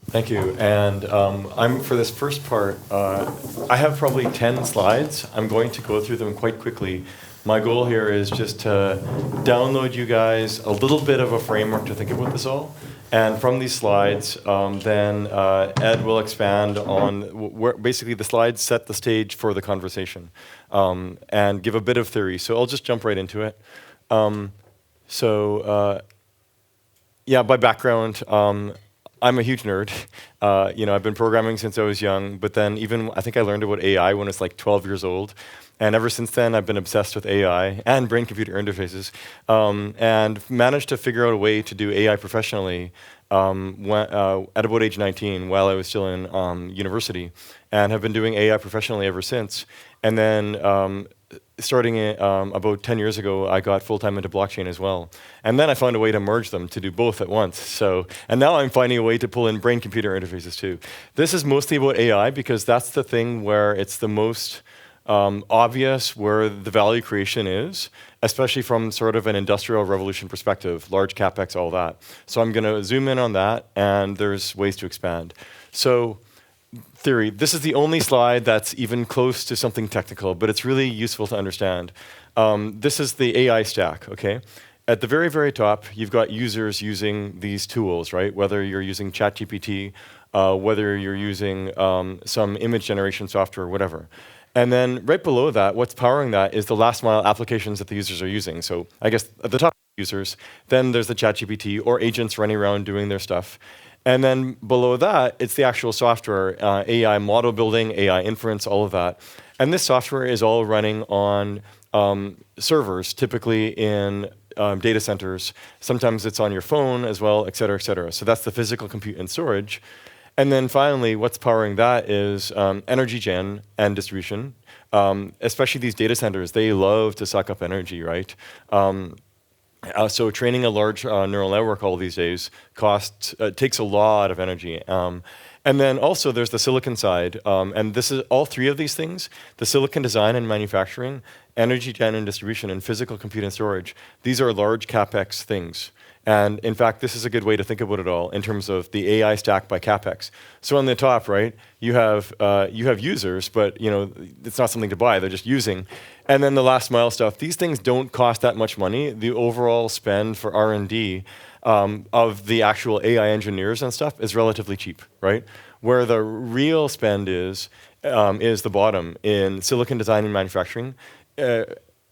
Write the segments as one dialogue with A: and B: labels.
A: Thank you. And for this first part, I have probably 10 slides. I'm going to go through them quite quickly. My goal here is just to download you guys a little bit of a framework to think about this all. And from these slides, then Ed will expand on where basically the slides set the stage for the conversation and give a bit of theory. So I'll just jump right into it. Yeah, by background, I'm a huge nerd. I've been programming since I was young, but then I think I learned about AI when I was like 12 years old. And ever since then, I've been obsessed with AI and brain-computer interfaces, and managed to figure out a way to do AI professionally at about age 19 while I was still in university, and have been doing AI professionally ever since. And then starting about 10 years ago, I got full-time into blockchain as well. And then I found a way to merge them to do both at once. And now I'm finding a way to pull in brain-computer interfaces too. This is mostly about AI because that's the thing where it's the most obvious where the value creation is, especially from sort of an industrial revolution perspective, large CapEx, all that. So I'm going to zoom in on that, and there's ways to expand. So theory, this is the only slide that's even close to something technical, but it's really useful to understand. This is the AI stack, okay? At the very, very top, you've got users using these tools, right? Whether you're using ChatGPT, whether you're using some image generation software, whatever. And then right below that, what's powering that is the last mile applications that the users are using. So I guess at the top, users, then there's the ChatGPT or agents running around doing their stuff. And then below that, it's the actual software, AI model building, AI inference, all of that. And this software is all running on servers, typically in data centers. Sometimes it's on your phone as well, et cetera, et cetera. So that's the physical compute and storage. And then finally, what's powering that is energy gen and distribution. Especially these data centers, they love to suck up energy, right? So training a large neural network all these days takes a lot of energy. And then also there's the silicon side. And this is all three of these things, the silicon design and manufacturing, energy gen and distribution, and physical compute and storage. These are large CapEx things. And in fact, this is a good way to think about it all in terms of the AI stack by CapEx. So on the top, right, you have users, but it's not something to buy, they're just using. And then the last mile stuff, these things don't cost that much money. The overall spend for R&D of the actual AI engineers and stuff is relatively cheap, right? Where the real spend is the bottom in silicon design and manufacturing,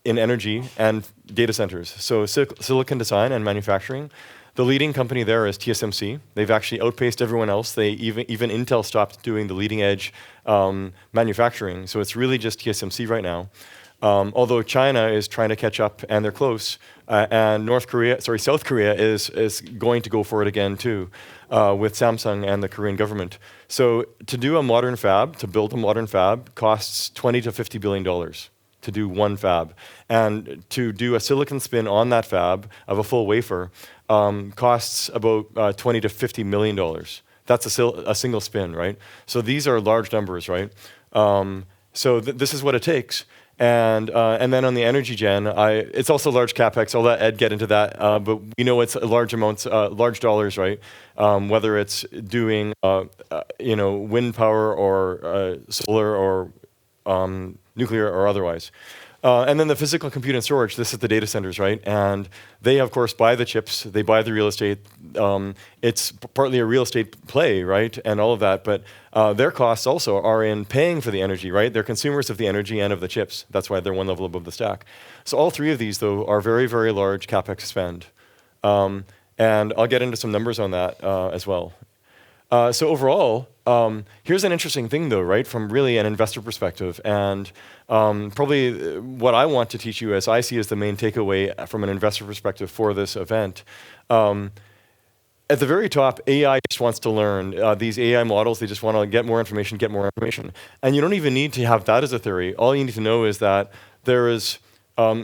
A: in energy and data centers. So silicon design and manufacturing, the leading company there is TSMC. They've actually outpaced everyone else. Even Intel stopped doing the leading edge manufacturing. So it's really just TSMC right now. Although China is trying to catch up, and they're close, and South Korea is going to go for it again too, with Samsung and the Korean government. So to do a modern fab, to build a modern fab, costs $20 to $50 billion. To do one fab. And to do a silicon spin on that fab of a full wafer costs about $20 to $50 million. That's a single spin, right? So these are large numbers, right? This is what it takes. And then on the energy gen, it's also large CapEx. I'll let Ed get into that, but we know it's large amounts, large dollars, right? Whether it's doing wind power or solar or nuclear or otherwise. And then the physical compute and storage, this is the data centers, right? And they, of course, buy the chips, they buy the real estate. It's partly a real estate play, right? And all of that, but their costs also are in paying for the energy, right? They're consumers of the energy and of the chips. That's why they're one level above the stack. So all three of these, though, are very, very large CapEx spend. And I'll get into some numbers on that as well. So overall, here's an interesting thing, though, right, from really an investor perspective. And probably what I want to teach you, as I see as the main takeaway from an investor perspective for this event. At the very top, AI just wants to learn. These AI models, they just want to get more information, get more information. And you don't even need to have that as a theory. All you need to know is that there is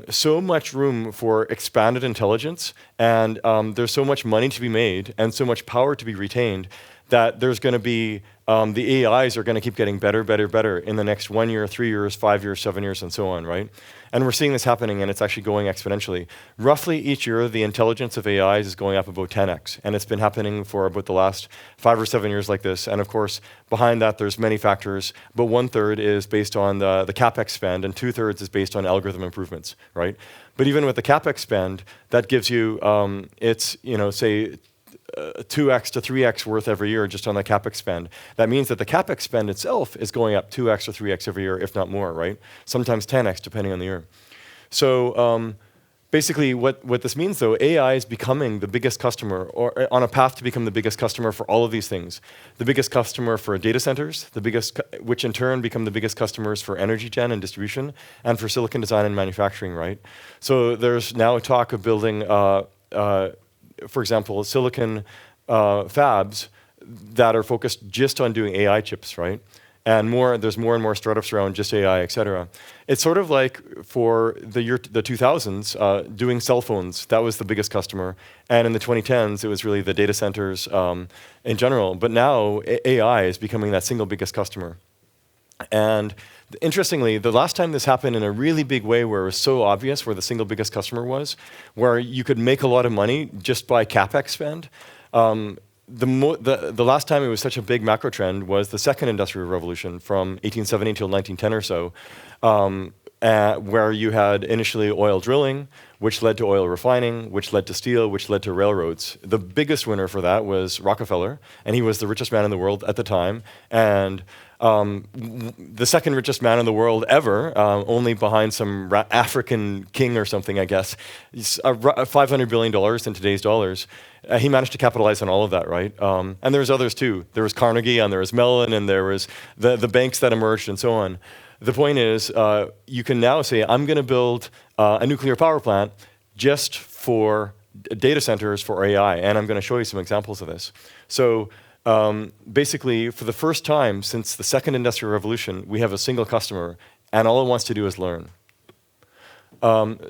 A: so much room for expanded intelligence And there's so much money to be made and so much power to be retained that there's going to be, the AIs are going to keep getting better, better, better in the next 1 year, 3 years, 5 years, 7 years, and so on, right? And we're seeing this happening, and it's actually going exponentially. Roughly each year, the intelligence of AIs is going up about 10x, and it's been happening for about the last 5 or 7 years like this. And of course, behind that, there's many factors, but 1/3 is based on the CapEx spend, and 2/3 is based on algorithm improvements, right? But even with the CapEx spend, that gives you, it's, say, 2x to 3x worth every year just on the CapEx spend. That means that the CapEx spend itself is going up 2x or 3x every year, if not more, right? Sometimes 10x, depending on the year. So basically what this means, though, AI is becoming the biggest customer, or on a path to become the biggest customer for all of these things. The biggest customer for data centers, which in turn become the biggest customers for energy gen and distribution, and for silicon design and manufacturing, right? So there's now talk of building for example, silicon fabs that are focused just on doing AI chips, right? And there's more and more startups around just AI, et cetera. It's sort of like for the 2000s, doing cell phones, that was the biggest customer. And in the 2010s, it was really the data centers in general. But now AI is becoming that single biggest customer. And interestingly, the last time this happened in a really big way where it was so obvious where the single biggest customer was, where you could make a lot of money just by CapEx spend, the last time it was such a big macro trend was the second industrial revolution from 1870 until 1910 or so, where you had initially oil drilling, which led to oil refining, which led to steel, which led to railroads. The biggest winner for that was Rockefeller, and he was the richest man in the world at the time. And the second richest man in the world ever, only behind some African king or something, I guess, $500 billion in today's dollars. He managed to capitalize on all of that, right? And there's others too. There was Carnegie, and there was Mellon, and there was the banks that emerged, and so on. The point is, you can now say, I'm going to build a nuclear power plant just for data centers for AI, and I'm going to show you some examples of this. So basically, for the first time since the second industrial revolution, we have a single customer, and all it wants to do is learn.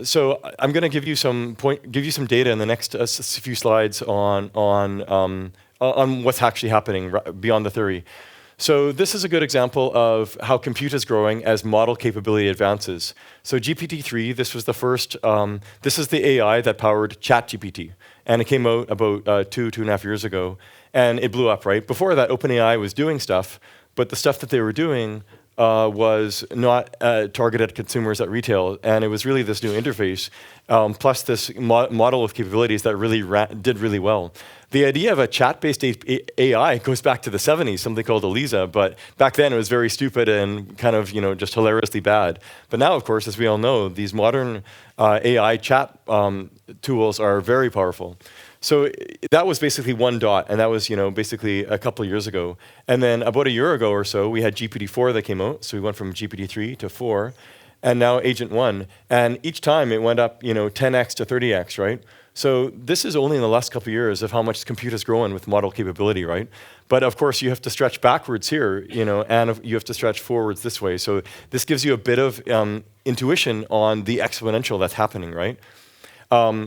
A: So I'm going to give you some data in the next few slides on what's actually happening beyond the theory. So this is a good example of how compute is growing as model capability advances. So GPT-3, this was the first, this is the AI that powered ChatGPT. And it came out about 2.5 years ago. And it blew up, right? Before that, OpenAI was doing stuff, but the stuff that they were doing was not targeted at consumers at retail. And it was really this new interface, plus this model of capabilities that really did really well. The idea of a chat-based AI goes back to the 70s, something called ELIZA, but back then it was very stupid and kind of, just hilariously bad. But now, of course, as we all know, these modern AI chat tools are very powerful. So that was basically one dot, and that was, basically a couple of years ago. And then about a year ago or so, we had GPT-4 that came out. So we went from GPT-3 to 4, and now Agent 1. And each time it went up, 10x to 30x, right? So this is only in the last couple of years of how much compute has grown with model capability, right? But of course, you have to stretch backwards here, and you have to stretch forwards this way. So this gives you a bit of intuition on the exponential that's happening, right?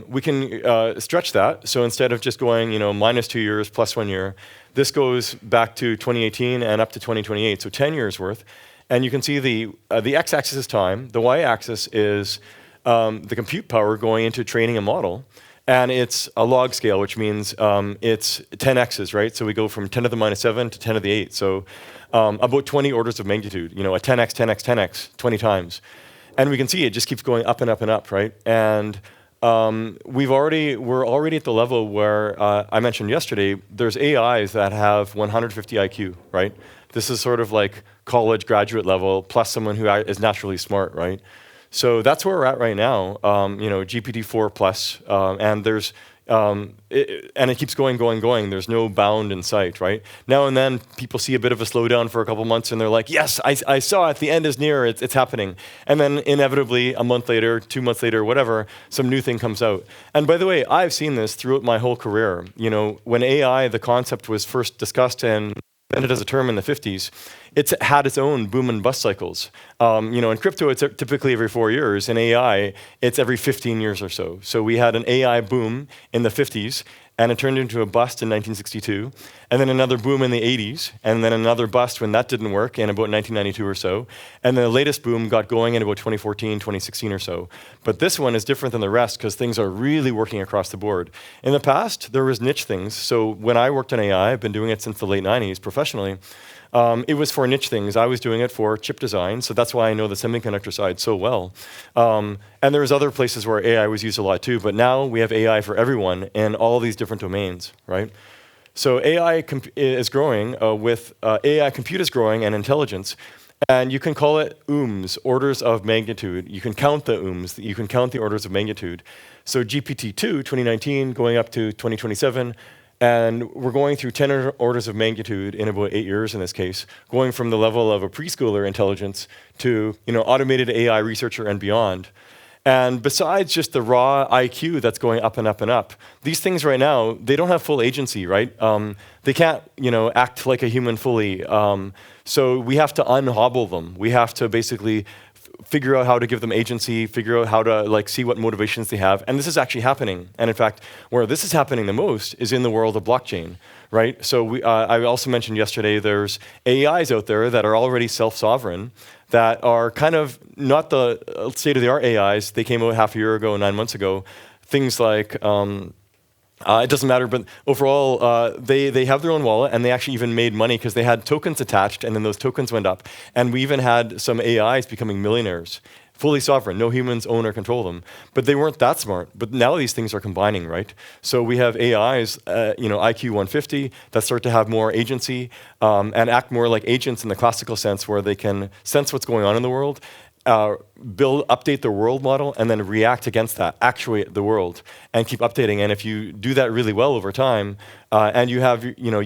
A: We can stretch that. So instead of just going, minus 2 years, plus 1 year, this goes back to 2018 and up to 2028, so 10 years worth. And you can see the x-axis is time, the y-axis is the compute power going into training a model. And it's a log scale, which means it's 10x's, right? So we go from 10 to the minus 7 to 10 to the 8. So about 20 orders of magnitude, a 10x, 10x, 10x, 20 times. And we can see it just keeps going up and up and up, right? And we're already at the level where I mentioned yesterday, there's AIs that have 150 IQ, right? This is sort of like college graduate level plus someone who is naturally smart, right? So that's where we're at right now, GPT-4 plus, and there's, and it keeps going. There's no bound in sight, right? Now and then, people see a bit of a slowdown for a couple months, and they're like, yes, I saw it, the end is near, it's happening. And then inevitably, a month later, 2 months later, whatever, some new thing comes out. And by the way, I've seen this throughout my whole career. When AI, the concept was first discussed in invented as a term in the 50s, it's had its own boom and bust cycles. In crypto, it's typically every 4 years. In AI, it's every 15 years or so. So we had an AI boom in the 50s, and it turned into a bust in 1962, and then another boom in the 80s, and then another bust when that didn't work in about 1992 or so, and then the latest boom got going in about 2014, 2016 or so. But this one is different than the rest because things are really working across the board. In the past, there was niche things. So when I worked in AI, I've been doing it since the late 90s professionally, it was for niche things. I was doing it for chip design, so that's why I know the semiconductor side so well. And there was other places where AI was used a lot too, but now we have AI for everyone in all these different domains, right? So AI is growing with AI compute is growing and intelligence, and you can call it ohms, orders of magnitude. You can count the ohms, you can count the orders of magnitude. So GPT-2, 2019, going up to 2027, and we're going through 10 orders of magnitude in about 8 years in this case, going from the level of a preschooler intelligence to automated AI researcher and beyond. And besides just the raw IQ that's going up and up and up, these things right now, they don't have full agency, right? They can't act like a human fully. So we have to unhobble them. We have to basically figure out how to give them agency, figure out how to see what motivations they have. And this is actually happening. And in fact, where this is happening the most is in the world of blockchain, right? So I also mentioned yesterday there's AIs out there that are already self-sovereign that are kind of not the state-of-the-art AIs. They came out half a year ago, 9 months ago. Things like it doesn't matter, but overall, they have their own wallet, and they actually even made money because they had tokens attached, and then those tokens went up. And we even had some AIs becoming millionaires, fully sovereign, no humans own or control them. But they weren't that smart. But now these things are combining, right? So we have AIs, IQ 150, that start to have more agency and act more like agents in the classical sense, where they can sense what's going on in the world, update the world model, and then react against that, actuate the world, and keep updating. And if you do that really well over time, and you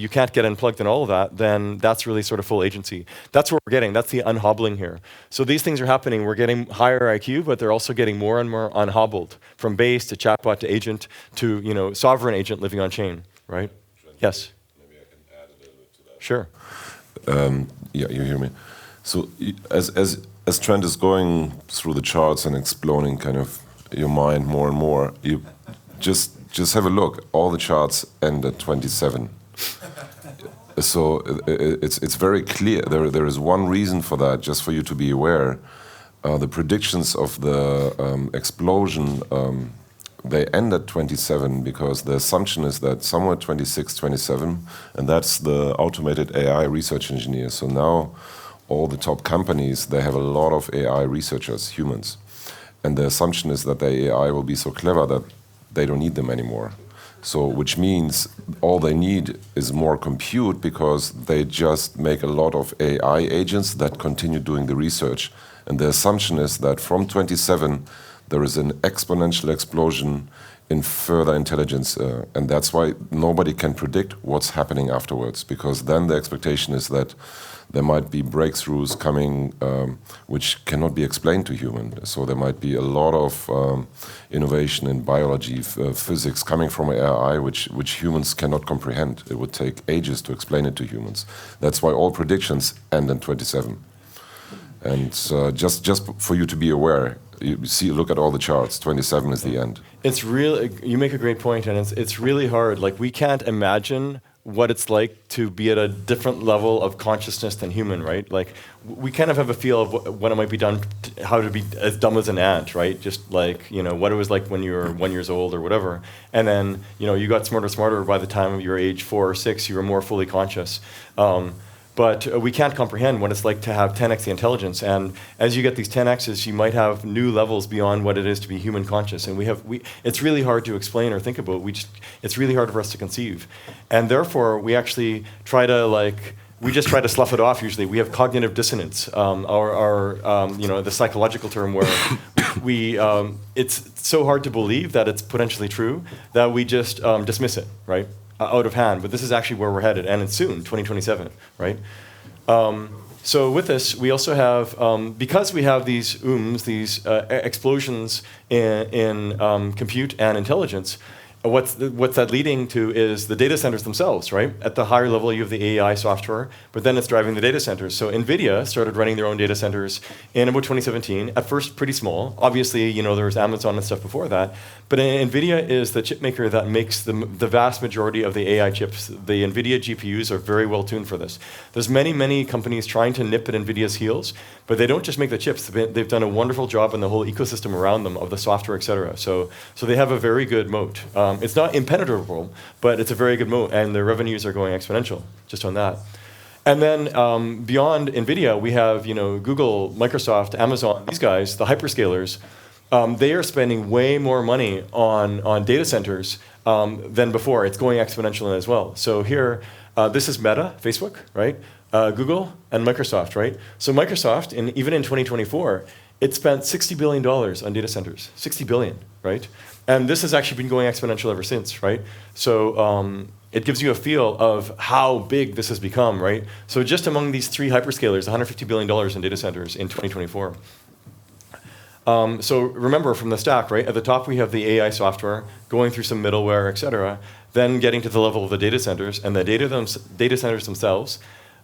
A: can't get unplugged in all of that, then that's really sort of full agency. That's what we're getting. That's the unhobbling here. So these things are happening. We're getting higher IQ, but they're also getting more and more unhobbled, from base to chatbot to agent to sovereign agent living on chain, right?
B: Trent,
A: yes.
B: Maybe I can add a little bit to that.
A: Sure.
B: Yeah, you hear me. So as Trent is going through the charts and exploding kind of your mind more and more, you just have a look. All the charts end at 27. So it's very clear. There is one reason for that, just for you to be aware. The predictions of the explosion, they end at 27 because the assumption is that somewhere 26, 27, and that's the automated AI research engineers. So now all the top companies, they have a lot of AI researchers, humans. And the assumption is that the AI will be so clever that they don't need them anymore. So, which means all they need is more compute because they just make a lot of AI agents that continue doing the research. And the assumption is that from 27, there is an exponential explosion in further intelligence. And that's why nobody can predict what's happening afterwards, because then the expectation is that there might be breakthroughs coming which cannot be explained to humans. So there might be a lot of innovation in biology, physics coming from AI, which humans cannot comprehend. It would take ages to explain it to humans. That's why all predictions end in 27. And just for you to be aware, look at all the charts. 27 is the end.
A: It's really, you make a great point, and it's really hard. Like, we can't imagine what it's like to be at a different level of consciousness than human, right? Like, we kind of have a feel of what it might be done, how to be as dumb as an ant, right? Just like, what it was like when you were 1 year old or whatever. And then, you got smarter by the time of your age 4 or 6, you were more fully conscious. But we can't comprehend what it's like to have 10x the intelligence. And as you get these 10x's, you might have new levels beyond what it is to be human conscious. And it's really hard to explain or think about. It's really hard for us to conceive. And therefore, we actually try to slough it off usually. We have cognitive dissonance, the psychological term where it's so hard to believe that it's potentially true that we just dismiss it, right? Out of hand, but this is actually where we're headed, and it's soon, 2027, right? So with this, we also have, because we have these ohms, these explosions in compute and intelligence, what's that leading to is the data centers themselves, right? At the higher level, you have the AI software, but then it's driving the data centers. So NVIDIA started running their own data centers in about 2017. At first, pretty small. Obviously, there was Amazon and stuff before that. But NVIDIA is the chip maker that makes the vast majority of the AI chips. The NVIDIA GPUs are very well tuned for this. There's many, many companies trying to nip at NVIDIA's heels, but they don't just make the chips. They've done a wonderful job in the whole ecosystem around them of the software, et cetera. So they have a very good moat. It's not impenetrable, but it's a very good moat, and their revenues are going exponential just on that. And then beyond NVIDIA, we have Google, Microsoft, Amazon, these guys, the hyperscalers. They are spending way more money on data centers than before. It's going exponential as well. So here, this is Meta, Facebook, right? Google and Microsoft, right? So Microsoft, even in 2024, it spent $60 billion on data centers. $60 billion, right? And this has actually been going exponential ever since, right? So it gives you a feel of how big this has become, right? So just among these three hyperscalers, $150 billion in data centers in 2024. So remember from the stack, right? At the top we have the AI software going through some middleware, et cetera, then getting to the level of the data centers, and the data centers themselves,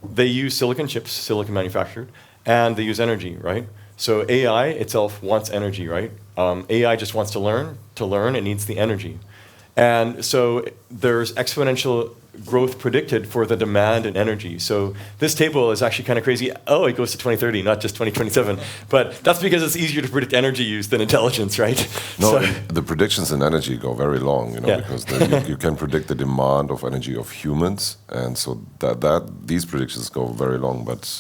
A: they use silicon chips, silicon manufactured, and they use energy, right? So AI itself wants energy, right? AI just wants to learn. To learn, it needs the energy. And so there's exponential growth predicted for the demand and energy. So this table is actually kind of crazy. Oh, it goes to 2030, not just 2027. But that's because it's easier to predict energy use than intelligence, right?
B: No, the predictions in energy go very long, because you can predict the demand of energy of humans, and so that these predictions go very long. But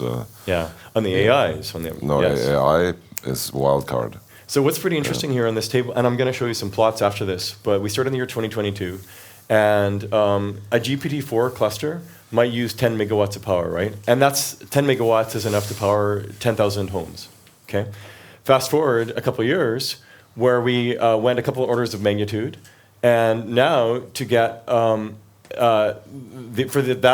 A: on the AIs,
B: AI is wild card.
A: So what's pretty interesting here on this table, and I'm going to show you some plots after this, but we started in the year 2022, and a GPT-4 cluster might use 10 megawatts of power, right? And that's 10 megawatts is enough to power 10,000 homes, okay? Fast forward a couple of years, where we went a couple of orders of magnitude, and now to get that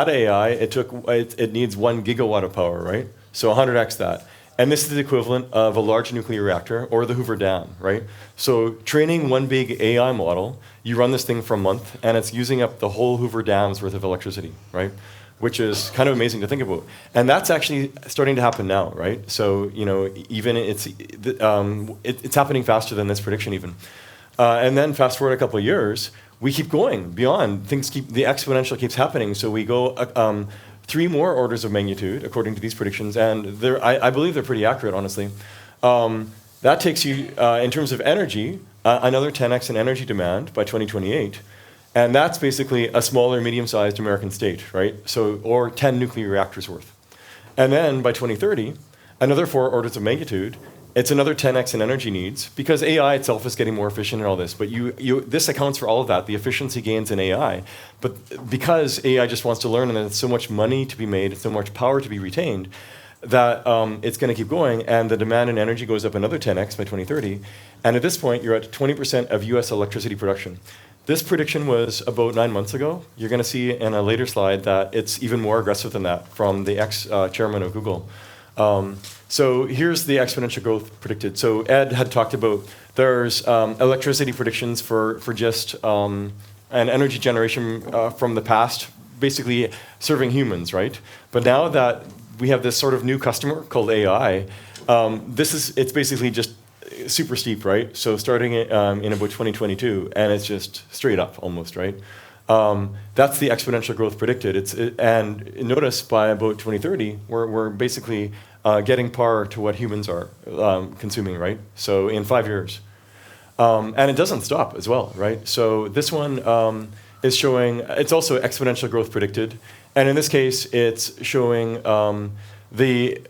A: AI, it needs 1 gigawatt of power, right? So 100x that. And this is the equivalent of a large nuclear reactor or the Hoover Dam, right? So training one big AI model, you run this thing for a month, and it's using up the whole Hoover Dam's worth of electricity, right? Which is kind of amazing to think about. And that's actually starting to happen now, right? So even it's happening faster than this prediction even. And then fast forward a couple of years, we keep going beyond. The exponential keeps happening. So we go 3 more orders of magnitude, according to these predictions, and I believe they're pretty accurate, honestly. That takes you, in terms of energy, another 10x in energy demand by 2028, and that's basically a smaller, medium-sized American state, right? So, or 10 nuclear reactors worth. And then by 2030, another 4 orders of magnitude. It's another 10x in energy needs, because AI itself is getting more efficient and all this. But this accounts for all of that, the efficiency gains in AI. But because AI just wants to learn, and there's so much money to be made, so much power to be retained, that it's going to keep going, and the demand in energy goes up another 10x by 2030. And at this point, you're at 20% of US electricity production. This prediction was about 9 months ago. You're going to see in a later slide that it's even more aggressive than that from the ex-chairman of Google. So here's the exponential growth predicted. So Ed had talked about there's electricity predictions for just an energy generation from the past, basically serving humans, right? But now that we have this sort of new customer called AI, it's basically just super steep, right? So starting in about 2022, and it's just straight up almost, right? That's the exponential growth predicted. And notice by about 2030, we're basically getting par to what humans are consuming, right? So in 5 years. And it doesn't stop as well, right? So this one is showing, it's also exponential growth predicted. And in this case, it's showing the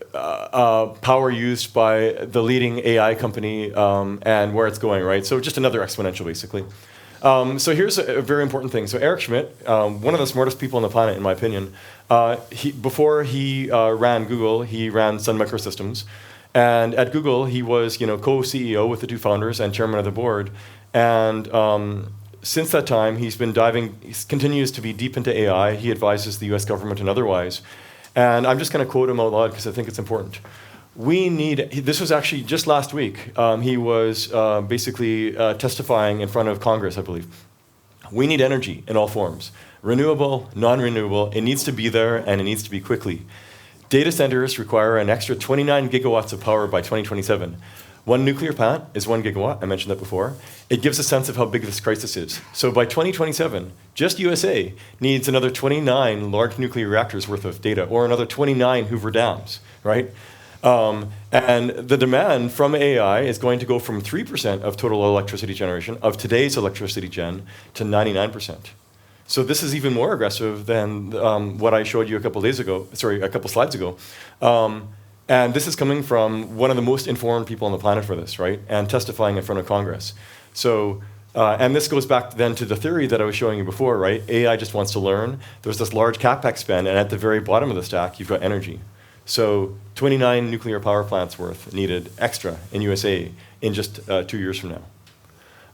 A: power used by the leading AI company and where it's going, right? So just another exponential, basically. So here's a very important thing. So Eric Schmidt, one of the smartest people on the planet, in my opinion, before he ran Google, he ran Sun Microsystems. And at Google, he was co-CEO with the 2 founders and chairman of the board. And since that time, he continues to be deep into AI. He advises the US government and otherwise. And I'm just going to quote him out loud because I think it's important. This was actually just last week. He was basically testifying in front of Congress, I believe. We need energy in all forms. Renewable, non-renewable, it needs to be there and it needs to be quickly. Data centers require an extra 29 gigawatts of power by 2027. One nuclear plant is 1 gigawatt, I mentioned that before. It gives a sense of how big this crisis is. So by 2027, just USA needs another 29 large nuclear reactors worth of data, or another 29 Hoover dams, right? And the demand from AI is going to go from 3% of total electricity generation, of today's electricity gen, to 99%. So this is even more aggressive than what I showed you a couple slides ago. And this is coming from one of the most informed people on the planet for this, right? And testifying in front of Congress. So, and this goes back then to the theory that I was showing you before, right? AI just wants to learn. There's this large CapEx spend, and at the very bottom of the stack, you've got energy. So 29 nuclear power plants worth needed extra in USA in just 2 years from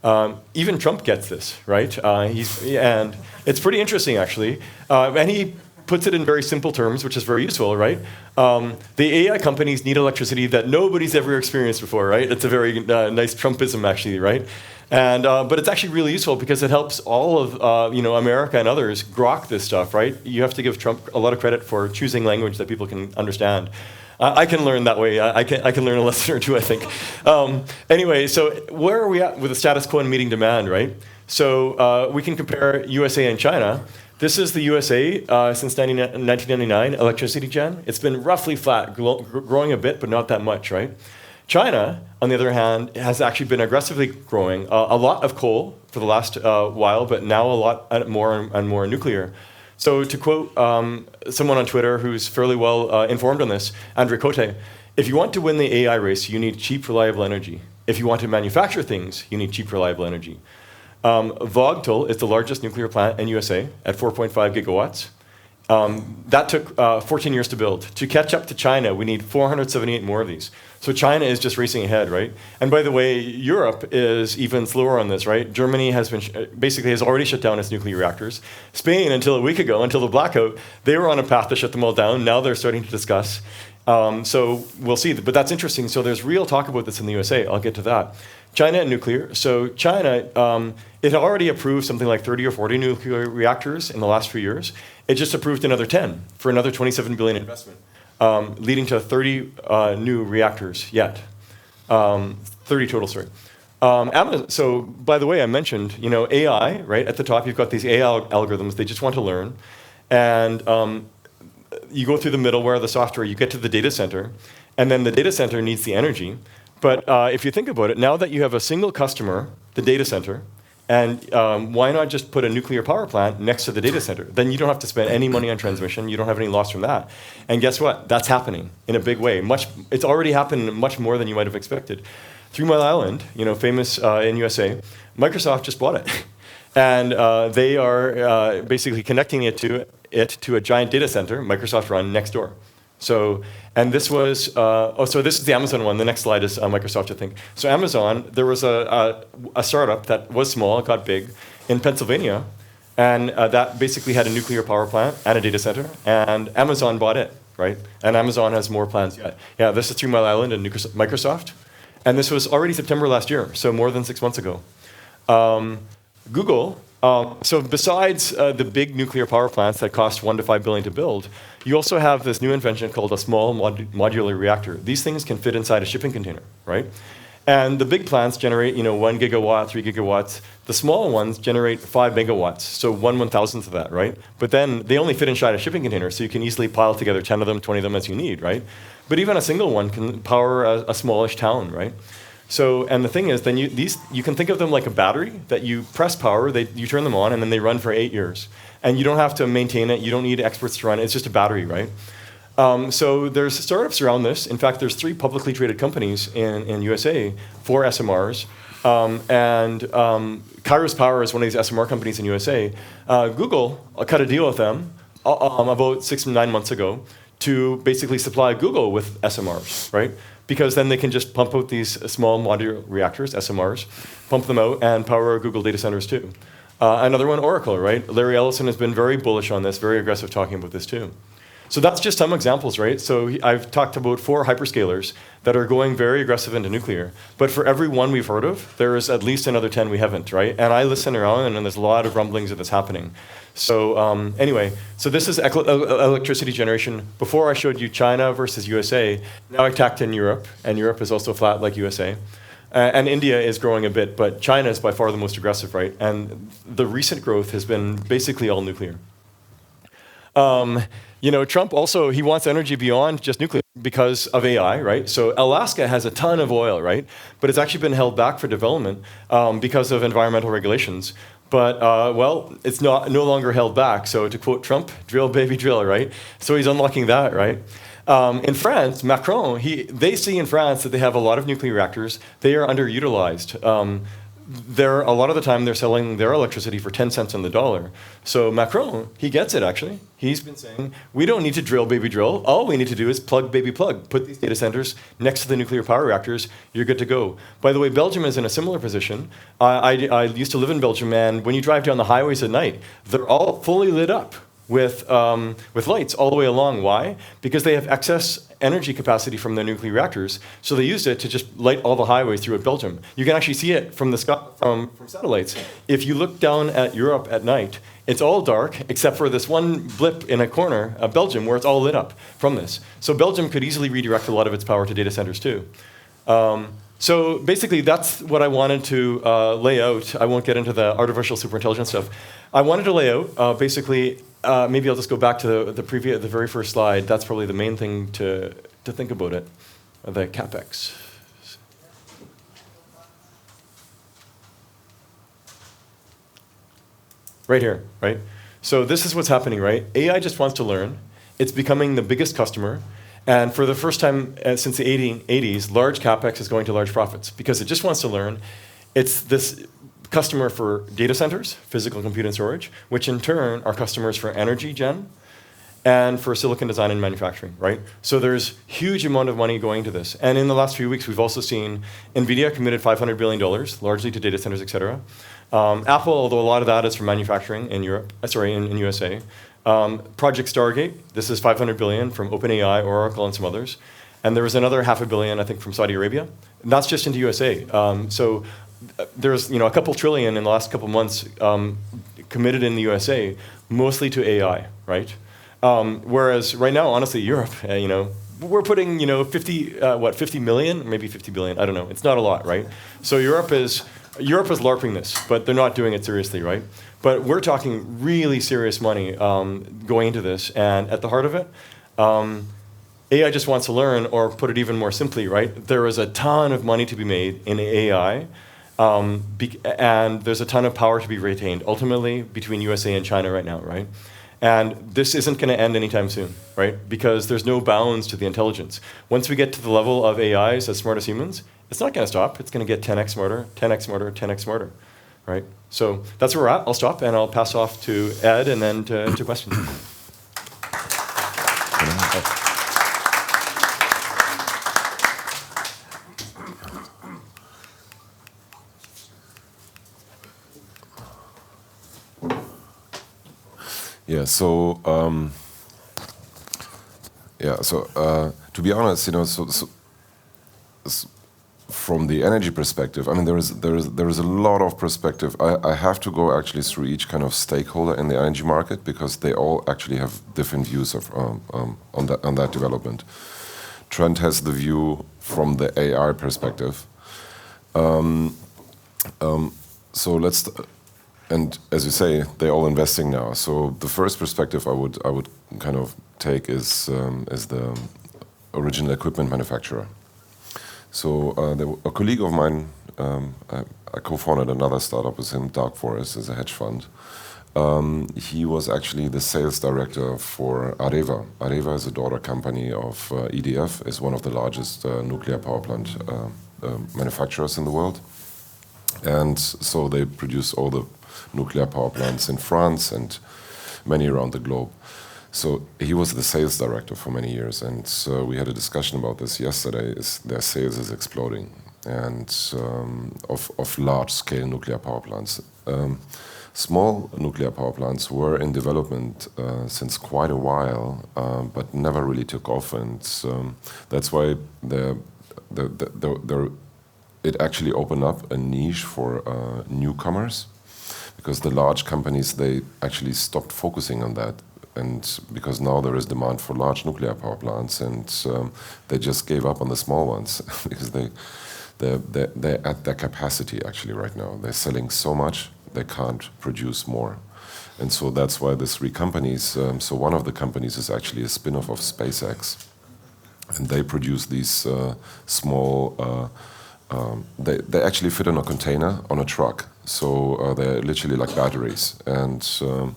A: now. Even Trump gets this, right? And it's pretty interesting, actually. And he puts it in very simple terms, which is very useful, right? The AI companies need electricity that nobody's ever experienced before, right? It's a very nice Trumpism, actually, right? And but it's actually really useful because it helps all of America and others grok this stuff, right? You have to give Trump a lot of credit for choosing language that people can understand. I can learn that way. I can learn a lesson or two, I think. Anyway, so where are we at with the status quo and meeting demand, right? So we can compare USA and China. This is the USA since 1999 electricity gen. It's been roughly flat, growing a bit, but not that much, right? China, on the other hand, has actually been aggressively growing a lot of coal for the last while, but now a lot more and more nuclear. So to quote someone on Twitter who's fairly well informed on this, Andre Cote, if you want to win the AI race, you need cheap, reliable energy. If you want to manufacture things, you need cheap, reliable energy. Vogtle is the largest nuclear plant in USA at 4.5 gigawatts. That took 14 years to build. To catch up to China, we need 478 more of these. So China is just racing ahead, right? And by the way, Europe is even slower on this, right? Germany has already shut down its nuclear reactors. Spain, until a week ago, until the blackout, they were on a path to shut them all down. Now they're starting to discuss. So we'll see. But that's interesting. So there's real talk about this in the USA. I'll get to that. China and nuclear. So China, it already approved something like 30 or 40 nuclear reactors in the last few years. It just approved another 10 for another $27 billion investment, leading to 30 new reactors yet. 30 total, sorry. So by the way, I mentioned, AI, right? At the top, you've got these AI algorithms. They just want to learn. And you go through the middleware, the software, you get to the data center, and then the data center needs the energy. But if you think about it, now that you have a single customer, the data center, and why not just put a nuclear power plant next to the data center? Then you don't have to spend any money on transmission. You don't have any loss from that. And guess what? That's happening in a big way. It's already happened much more than you might have expected. 3 Mile Island, famous in USA, Microsoft just bought it. And they are basically connecting it to a giant data center, Microsoft run, next door. So, and this was, so this is the Amazon one. The next slide is Microsoft, I think. So Amazon, there was a startup that was small, got big, in Pennsylvania, and that basically had a nuclear power plant and a data center, and Amazon bought it, right? And Amazon has more plans yet. Yeah, this is 3 Mile Island and Microsoft, and this was already September last year, so more than 6 months ago. Google, so besides the big nuclear power plants that cost $1 to $5 billion to build, you also have this new invention called a small modular reactor. These things can fit inside a shipping container, right? And the big plants generate, 1 gigawatt, 3 gigawatts. The small ones generate 5 megawatts, so 1/1000th of that, right? But then they only fit inside a shipping container, so you can easily pile together 10 of them, 20 of them as you need, right? But even a single one can power a smallish town, right? So, and the thing is, then you can think of them like a battery that you press power, you turn them on, and then they run for 8 years. And you don't have to maintain it. You don't need experts to run it. It's just a battery, right? So there's startups around this. In fact, there's 3 publicly traded companies in USA for SMRs. Kairos Power is one of these SMR companies in USA. Google cut a deal with them about 6 to 9 months ago to basically supply Google with SMRs, right? Because then they can just pump out these small modular reactors, SMRs, pump them out, and power Google data centers too. Another one, Oracle, right? Larry Ellison has been very bullish on this, very aggressive talking about this too. So that's just some examples, right? So I've talked about 4 hyperscalers that are going very aggressive into nuclear. But for every one we've heard of, there is at least another 10 we haven't, right? And I listen around, and there's a lot of rumblings of this happening. So anyway, so this is electricity generation. Before I showed you China versus USA. Now I tacked in Europe, and Europe is also flat like USA. And India is growing a bit, but China is by far the most aggressive, right? And the recent growth has been basically all nuclear. Trump also, he wants energy beyond just nuclear because of AI, right? So Alaska has a ton of oil, right? But it's actually been held back for development because of environmental regulations. But, it's no longer held back. So to quote Trump, drill, baby, drill, right? So he's unlocking that, right? In France, Macron, they see in France that they have a lot of nuclear reactors. They are underutilized. A lot of the time, they're selling their electricity for 10 cents on the dollar. So Macron, he gets it, actually. He's been saying, we don't need to drill, baby, drill. All we need to do is plug, baby, plug. Put these data centers next to the nuclear power reactors. You're good to go. By the way, Belgium is in a similar position. I used to live in Belgium, and when you drive down the highways at night, they're all fully lit up with lights all the way along. Why? Because they have excess energy capacity from their nuclear reactors, so they used it to just light all the highways throughout Belgium. You can actually see it from the sky, from satellites. If you look down at Europe at night, it's all dark except for this one blip in a corner of Belgium where it's all lit up from this. So Belgium could easily redirect a lot of its power to data centers too. So basically, that's what I wanted to lay out. I won't get into the artificial superintelligence stuff. I wanted to lay out basically. Maybe I'll just go back to the very first slide. That's probably the main thing to think about it, the CapEx. Right here, right? So this is what's happening, right? AI just wants to learn. It's becoming the biggest customer. And for the first time since the 80s, large CapEx is going to large profits because it just wants to learn. It's this customer for data centers, physical compute and storage, which in turn are customers for energy gen and for silicon design and manufacturing, right? So there's huge amount of money going to this. And in the last few weeks, we've also seen NVIDIA committed $500 billion, largely to data centers, et cetera. Apple, although a lot of that is for manufacturing in in USA. Project Stargate, this is $500 billion from OpenAI, Oracle, and some others. And there was another $500 million, I think, from Saudi Arabia. And that's just into USA. So there's a couple trillion in the last couple months committed in the USA, mostly to AI, right? Whereas right now, honestly, Europe, we're putting 50 million, maybe 50 billion, I don't know. It's not a lot, right? So Europe is LARPing this, but they're not doing it seriously, right? But we're talking really serious money going into this, and at the heart of it, AI just wants to learn, or put it even more simply, right? There is a ton of money to be made in AI. And there's a ton of power to be retained, ultimately, between USA and China right now, right? And this isn't going to end anytime soon, right? Because there's no bounds to the intelligence. Once we get to the level of AIs as smart as humans, it's not going to stop. It's going to get 10x smarter, 10x smarter, 10x smarter, right? So that's where we're at. I'll stop, and I'll pass off to Ed, and then to questions.
B: Yeah. So to be honest, from the energy perspective, I mean, there is a lot of perspective. I have to go actually through each kind of stakeholder in the energy market because they all actually have different views of on that development. Trent has the view from the AI perspective. So let's. And as you say, they're all investing now. So the first perspective I would kind of take is the original equipment manufacturer. So a colleague of mine, I co-founded another startup with him, Dark Forest, as a hedge fund. He was actually the sales director for Areva. Areva is a daughter company of EDF, is one of the largest nuclear power plant manufacturers in the world. And so they produce all the nuclear power plants in France and many around the globe. So he was the sales director for many years, and we had a discussion about this yesterday. Their sales is exploding, and of large-scale nuclear power plants. Small nuclear power plants were in development since quite a while, but never really took off, and that's why it actually opened up a niche for newcomers, because the large companies, they actually stopped focusing on that, and because now there is demand for large nuclear power plants, and they just gave up on the small ones because they're at their capacity actually right now. They're selling so much, they can't produce more. And so that's why these 3 companies, so one of the companies is actually a spin-off of SpaceX, and they produce these small, they actually fit in a container on a truck, so they're literally like batteries. And so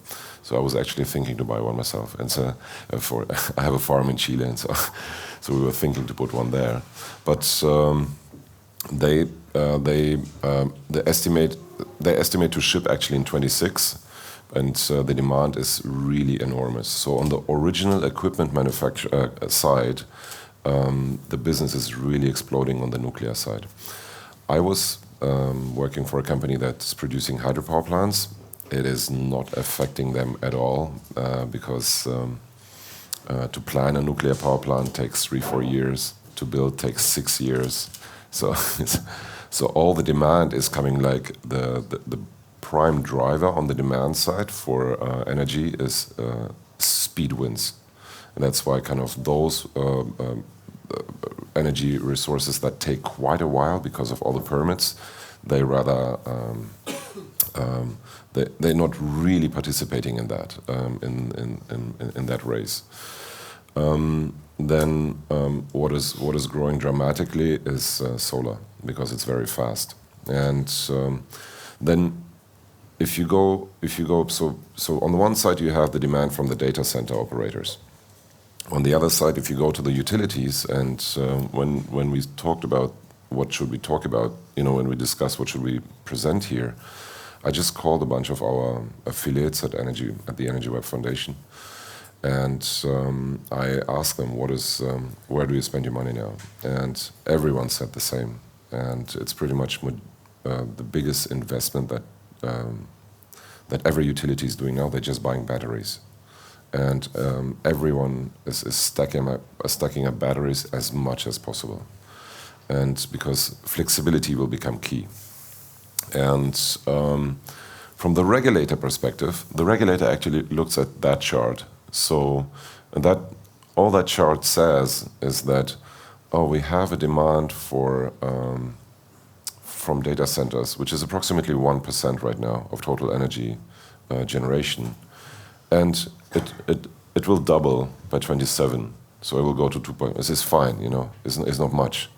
B: I was actually thinking to buy one myself, and so I have a farm in Chile, and so we were thinking to put one there. But they estimate to ship actually in 26, and the demand is really enormous. So on the original equipment manufacturer side, the business is really exploding on the nuclear side. I was working for a company that's producing hydropower plants. It is not affecting them at all, because to plan a nuclear power plant takes 3-4 years, to build takes 6 years. So, so all the demand is coming, like the prime driver on the demand side for energy is speed wins. And that's why kind of those energy resources that take quite a while because of all the permits, they rather, they're not really participating in that, in that race. Then what is growing dramatically is solar, because it's very fast. And then if you go, so on the one side you have the demand from the data center operators. On the other side, if you go to the utilities, and when we talked about what should we talk about, when we discussed what should we present here, I just called a bunch of our affiliates at the Energy Web Foundation, and I asked them, where do you spend your money now? And everyone said the same, and it's pretty much the biggest investment that every utility is doing now. They're just buying batteries. And everyone is stacking up batteries as much as possible, and because flexibility will become key. And from the regulator perspective, the regulator actually looks at that chart. So that all that chart says is that, we have a demand from data centers, which is approximately 1% right now of total energy generation. And it will double by 27, so it will go to 2 point. This is fine, it's not much.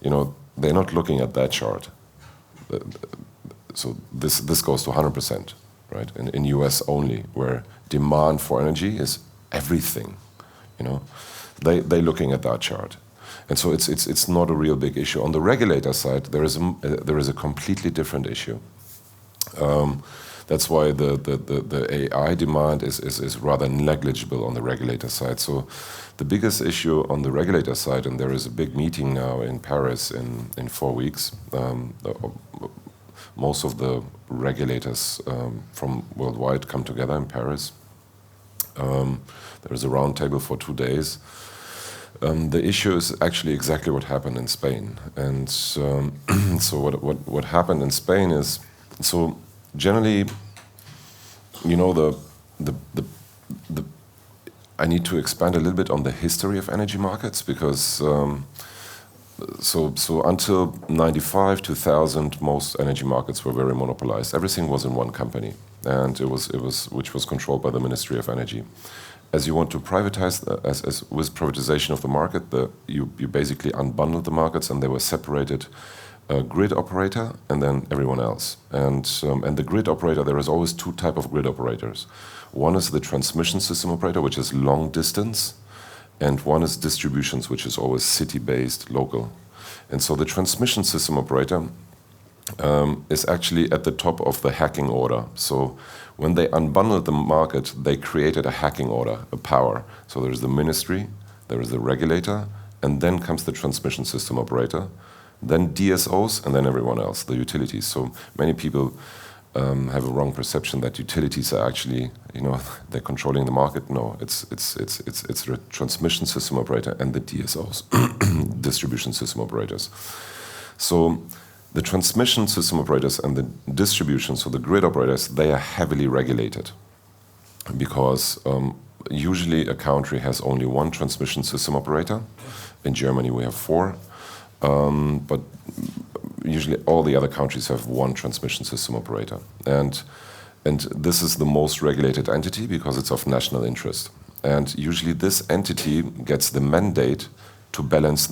B: They're not looking at that chart. So this goes to 100%, right? In US only, where demand for energy is everything, They're looking at that chart. And so it's not a real big issue. On the regulator side, there is a completely different issue. That's why the AI demand is rather negligible on the regulator side. So the biggest issue on the regulator side, and there is a big meeting now in Paris in 4 weeks, most of the regulators from worldwide come together in Paris. There is a round table for 2 days. The issue is actually exactly what happened in Spain. And so what happened in Spain is, so generally, I need to expand a little bit on the history of energy markets, because so until 95, 2000, most energy markets were very monopolized. Everything was in one company, and which was controlled by the Ministry of Energy. As you want to privatize, as with privatization of the market, you basically unbundled the markets, and they were separated. A grid operator and then everyone else. And the grid operator, there is always 2 types of grid operators. One is the transmission system operator, which is long distance, and one is distributions, which is always city-based, local. And so the transmission system operator is actually at the top of the hacking order. So when they unbundled the market, they created a hacking order, a power. So there is the ministry, there is the regulator, and then comes the transmission system operator, then DSOs, and then everyone else, the utilities. So many people have a wrong perception that utilities are actually, they're controlling the market. No, it's the transmission system operator and the DSOs, distribution system operators. So the transmission system operators and the distribution, so the grid operators, they are heavily regulated because usually a country has only one transmission system operator. In Germany we have 4, but usually all the other countries have one transmission system operator. And this is the most regulated entity because it's of national interest. And usually this entity gets the mandate to balance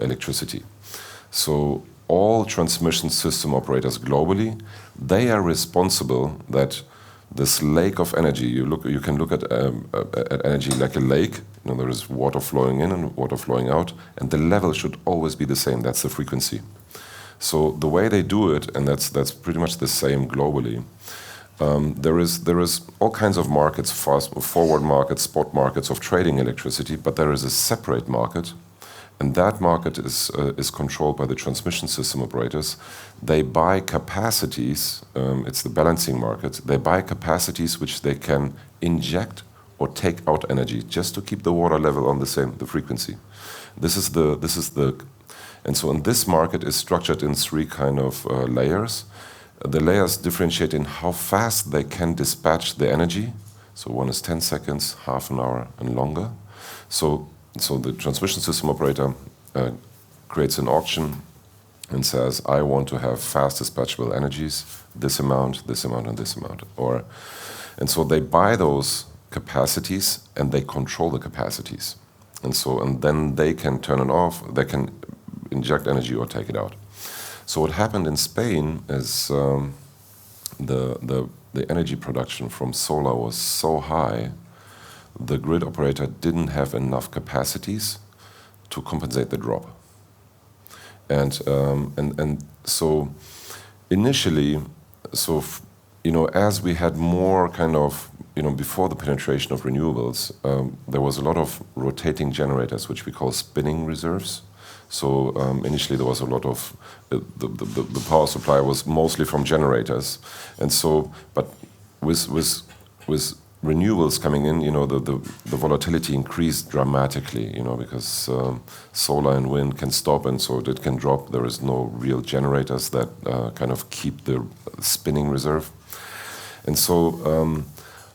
B: electricity. So all transmission system operators globally, they are responsible that this lake of energy, you can look at energy like a lake. There is water flowing in and water flowing out, and the level should always be the same. That's the frequency. So the way they do it, and that's pretty much the same globally. There is all kinds of markets, forward markets, spot markets of trading electricity, but there is a separate market, and that market is controlled by the transmission system operators. They buy capacities. It's the balancing market. They buy capacities which they can inject or take out energy just to keep the water level on the frequency. And so in this market is structured in 3 kind of layers. The layers differentiate in how fast they can dispatch the energy. So one is 10 seconds, half an hour, and longer. So the transmission system operator creates an auction and says, I want to have fast dispatchable energies, this amount, and this amount. And so they buy those capacities and they control the capacities. And then they can turn it off, they can inject energy or take it out. So what happened in Spain is the energy production from solar was so high, the grid operator didn't have enough capacities to compensate the drop. And so initially, as we had more kind of, before the penetration of renewables, there was a lot of rotating generators, which we call spinning reserves. So initially there was a lot of, the power supply was mostly from generators. And so, but with renewables coming in, the volatility increased dramatically, because solar and wind can stop and so it can drop. There is no real generators that kind of keep the spinning reserve. And so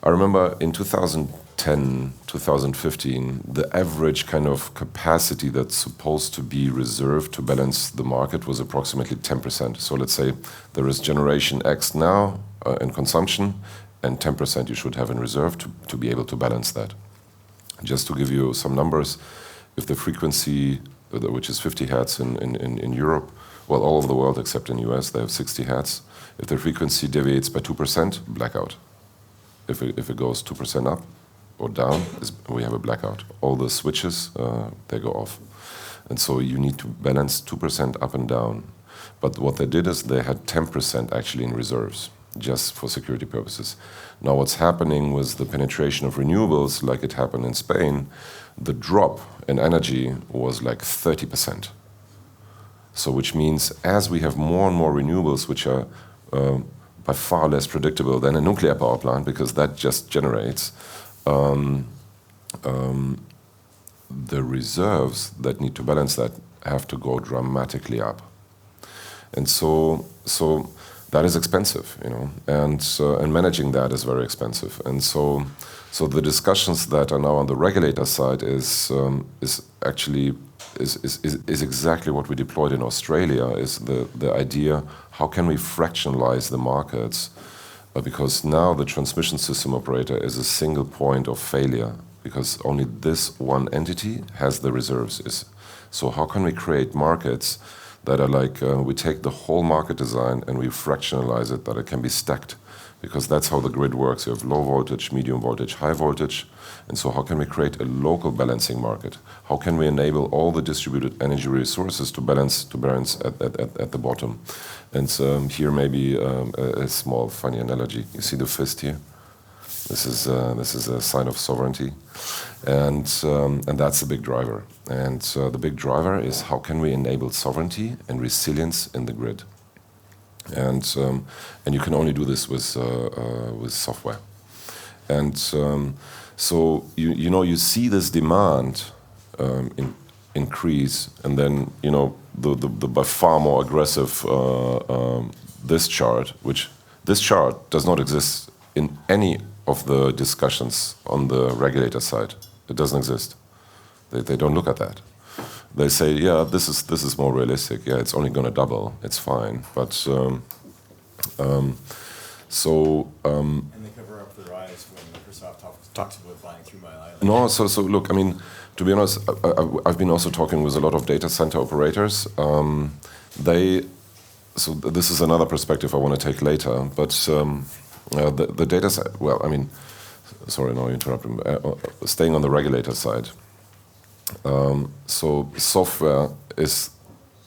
B: I remember in 2010, 2015, the average kind of capacity that's supposed to be reserved to balance the market was approximately 10%. So let's say there is generation X now in consumption, and 10% you should have in reserve to be able to balance that. Just to give you some numbers, if the frequency, which is 50 hertz in Europe, well, all over the world except in US, they have 60 hertz. If the frequency deviates by 2%, blackout. If it goes 2% up or down, we have a blackout. All the switches, they go off. And so you need to balance 2% up and down. But what they did is they had 10% actually in reserves, just for security purposes. Now what's happening with the penetration of renewables, like it happened in Spain, the drop in energy was like 30%. So which means as we have more and more renewables, which are by far less predictable than a nuclear power plant, because that just generates, the reserves that need to balance that have to go dramatically up. And so that is expensive, and managing that is very expensive. And so the discussions that are now on the regulator side is exactly what we deployed in Australia, is the idea, how can we fractionalize the markets? Because now the transmission system operator is a single point of failure, because only this one entity has the reserves. So how can we create markets that are like, we take the whole market design and we fractionalize it, that it can be stacked? Because that's how the grid works. You have low voltage, medium voltage, high voltage. And so how can we create a local balancing market? How can we enable all the distributed energy resources to balance at the bottom? And here maybe a small funny analogy. You see the fist here? This is a sign of sovereignty. And that's the big driver. And the big driver is how can we enable sovereignty and resilience in the grid? and you can only do this with software. And so you see this demand increase, and then the by far more aggressive this chart does not exist in any of the discussions on the regulator side. It doesn't exist. They don't look at that. They say, yeah, this is more realistic. Yeah, it's only going to double. It's fine. But
A: and they cover up their eyes when Microsoft talks about buying 3 Mile Island.
B: No, so look, I mean, to be honest, I've been also talking with a lot of data center operators. So this is another perspective I want to take later. But the data side, well, I mean, sorry, no, interrupting. Staying on the regulator side. So software is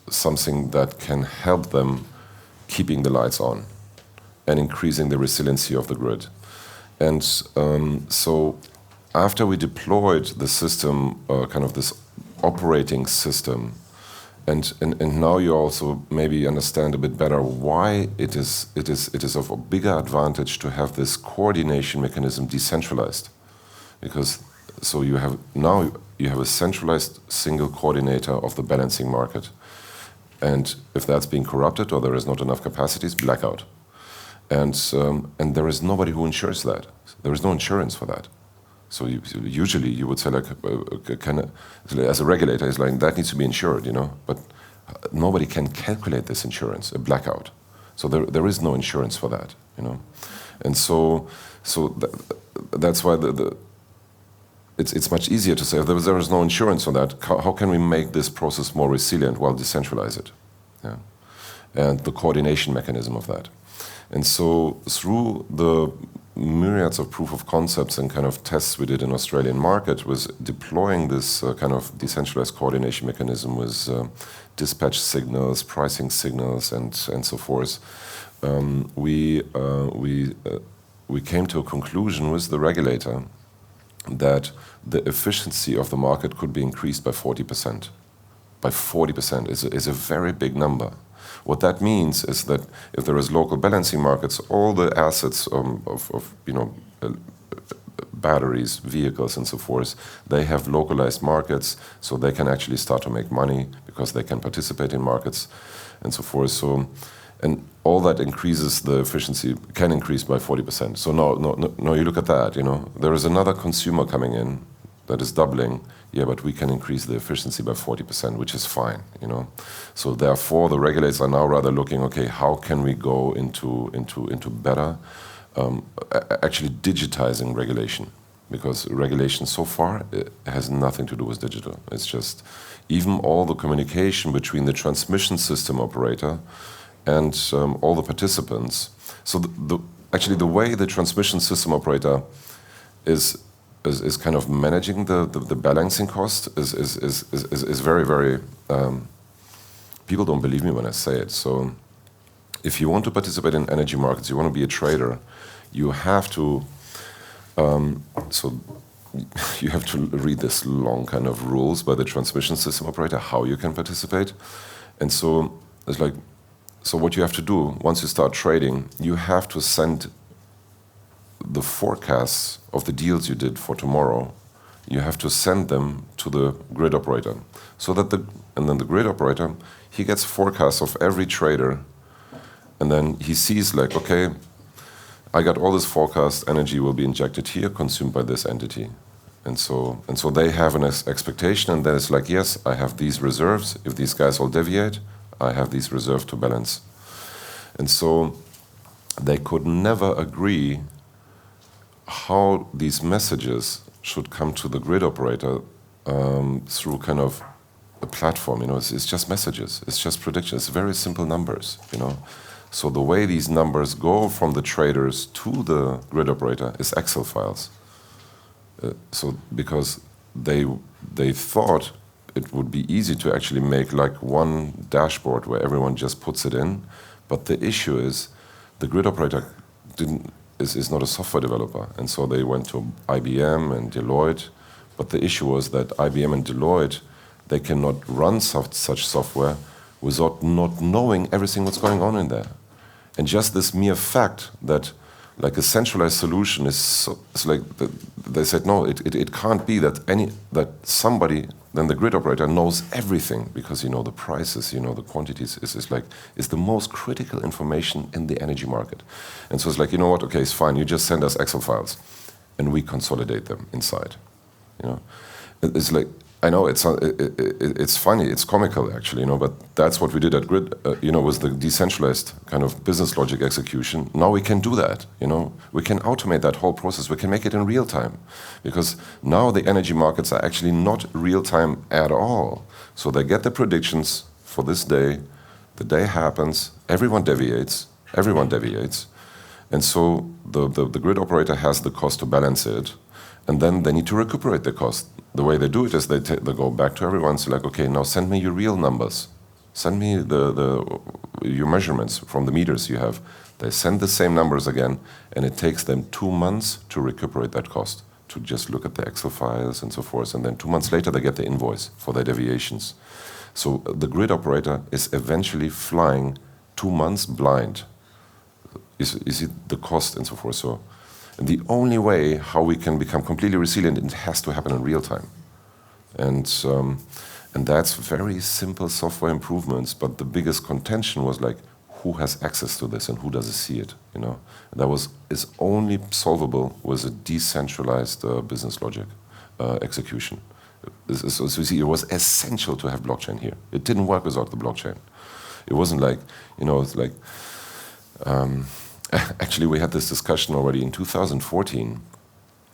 B: something that can help them keeping the lights on and increasing the resiliency of the grid. And so after we deployed the system, kind of this operating system, and now you also maybe understand a bit better why it is of a bigger advantage to have this coordination mechanism decentralized, because so you have a centralized single coordinator of the balancing market, and if that's being corrupted or there is not enough capacities, blackout, and there is nobody who insures that. There is no insurance for that. So usually you would say as a regulator, it's like that needs to be insured, but nobody can calculate this insurance, a blackout. So there is no insurance for that, and so that's why it's much easier to say if there is no insurance for that. How can we make this process more resilient while decentralize it? Yeah. And the coordination mechanism of that. And so through the myriads of proof of concepts and kind of tests we did in Australian market was deploying this kind of decentralized coordination mechanism with dispatch signals, pricing signals, and so forth. We came to a conclusion with the regulator that the efficiency of the market could be increased by 40%. By 40% is a very big number. What that means is that if there is local balancing markets, all the assets of batteries, vehicles, and so forth, they have localized markets, so they can actually start to make money because they can participate in markets, and so forth. So, and all that increases the efficiency, can increase by 40%. So no, you look at that. There is another consumer coming in that is doubling. Yeah, but we can increase the efficiency by 40%, which is fine, So therefore, the regulators are now rather looking, okay, how can we go into better, actually digitizing regulation? Because regulation so far has nothing to do with digital. It's just even all the communication between the transmission system operator and all the participants. So actually the way the transmission system operator is kind of managing the balancing cost is very, very, people don't believe me when I say it. So if you want to participate in energy markets, you want to be a trader, you have to, so you have to read this long kind of rules by the transmission system operator, how you can participate. And so it's like, so what you have to do, once you start trading, you have to send the forecasts of the deals you did for tomorrow, you have to send them to the grid operator. So that and then the grid operator, he gets forecasts of every trader, and then he sees like, okay, I got all this forecast, energy will be injected here, consumed by this entity. And so they have an expectation, and then it's like, yes, I have these reserves. If these guys all deviate, I have these reserves to balance. And so they could never agree how these messages should come to the grid operator through kind of a platform. It's just messages, it's just predictions, it's very simple numbers. So the way these numbers go from the traders to the grid operator is Excel files. So because they thought it would be easy to actually make like one dashboard where everyone just puts it in, but the issue is the grid operator is not a software developer, and so they went to IBM and Deloitte, but the issue was that IBM and Deloitte, they cannot run such software without not knowing everything that's going on in there. And just this mere fact that like a centralized solution is, it's like they said no, it can't be that somebody, then the grid operator knows everything, because the prices, the quantities is the most critical information in the energy market. And so it's like, what, okay, it's fine, you just send us Excel files and we consolidate them inside. It's like, I know it's funny, it's comical actually, but that's what we did at Grid, with the decentralized kind of business logic execution. Now we can do that, we can automate that whole process. We can make it in real time, because now the energy markets are actually not real time at all. So they get the predictions for this day, the day happens, everyone deviates, and so the grid operator has the cost to balance it, and then they need to recuperate the cost. The way they do it is they go back to everyone and say like, okay, now send me your real numbers. Send me your measurements from the meters you have. They send the same numbers again, and it takes them 2 months to recuperate that cost, to just look at the Excel files and so forth. And then 2 months later, they get the invoice for their deviations. So the grid operator is eventually flying 2 months blind. You see the cost and so forth. So. And the only way how we can become completely resilient, it has to happen in real time. And that's very simple software improvements, but the biggest contention was like, who has access to this and who doesn't see it, And that is only solvable with a decentralized business logic execution. So you see, it was essential to have blockchain here. It didn't work without the blockchain. It wasn't like, it's like, actually, we had this discussion already in 2014.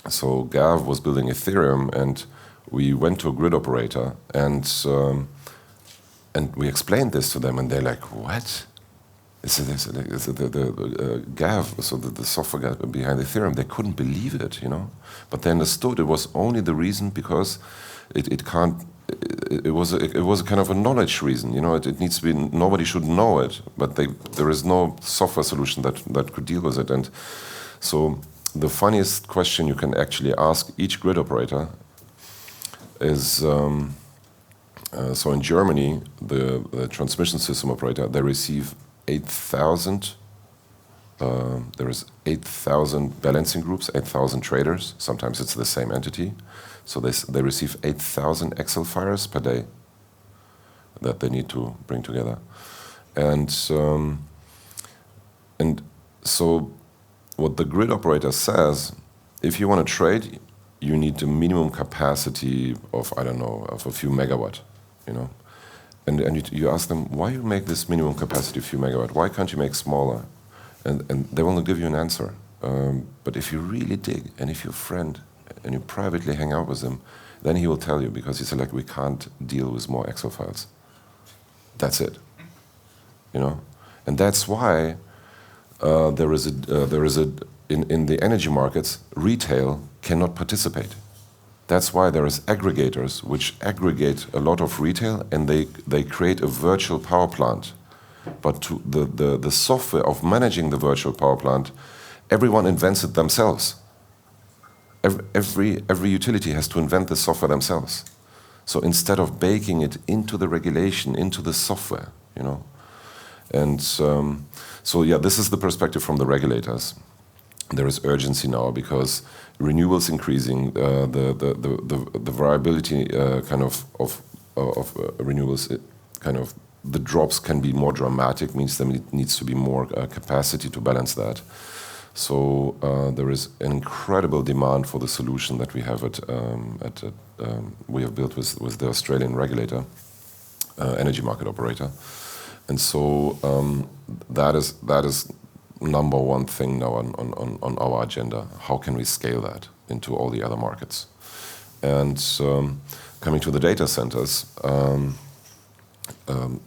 B: So Gav was building Ethereum, and we went to a grid operator, and we explained this to them, and they're like, "What?" Gav, so the software guy behind Ethereum, they couldn't believe it, But they understood it was only the reason because it can't. It was a kind of a knowledge reason, It needs to be, nobody should know it, but there is no software solution that could deal with it. And so the funniest question you can actually ask each grid operator is, so in Germany, the transmission system operator, they receive 8,000. There is 8,000 balancing groups, 8,000 traders. Sometimes it's the same entity. So they receive 8,000 Excel files per day that they need to bring together. And so what the grid operator says, if you want to trade, you need a minimum capacity of, I don't know, of a few megawatt, And you ask them, why you make this minimum capacity of a few megawatt? Why can't you make smaller? And they will not give you an answer. But if you really dig, and if you're a friend, and you privately hang out with him, then he will tell you, because he said, like, we can't deal with more Excel files. That's it, And that's why there is in the energy markets, retail cannot participate. That's why there is aggregators which aggregate a lot of retail, and they create a virtual power plant. But to the software of managing the virtual power plant, everyone invents it themselves. Every utility has to invent the software themselves. So instead of baking it into the regulation, into the software, And so yeah, this is the perspective from the regulators. There is urgency now because renewables increasing, the variability of renewables, the drops can be more dramatic, means there needs to be more capacity to balance that. So there is an incredible demand for the solution that we have we have built with the Australian regulator, energy market operator, and so that is number one thing now on our agenda. How can we scale that into all the other markets? And coming to the data centers,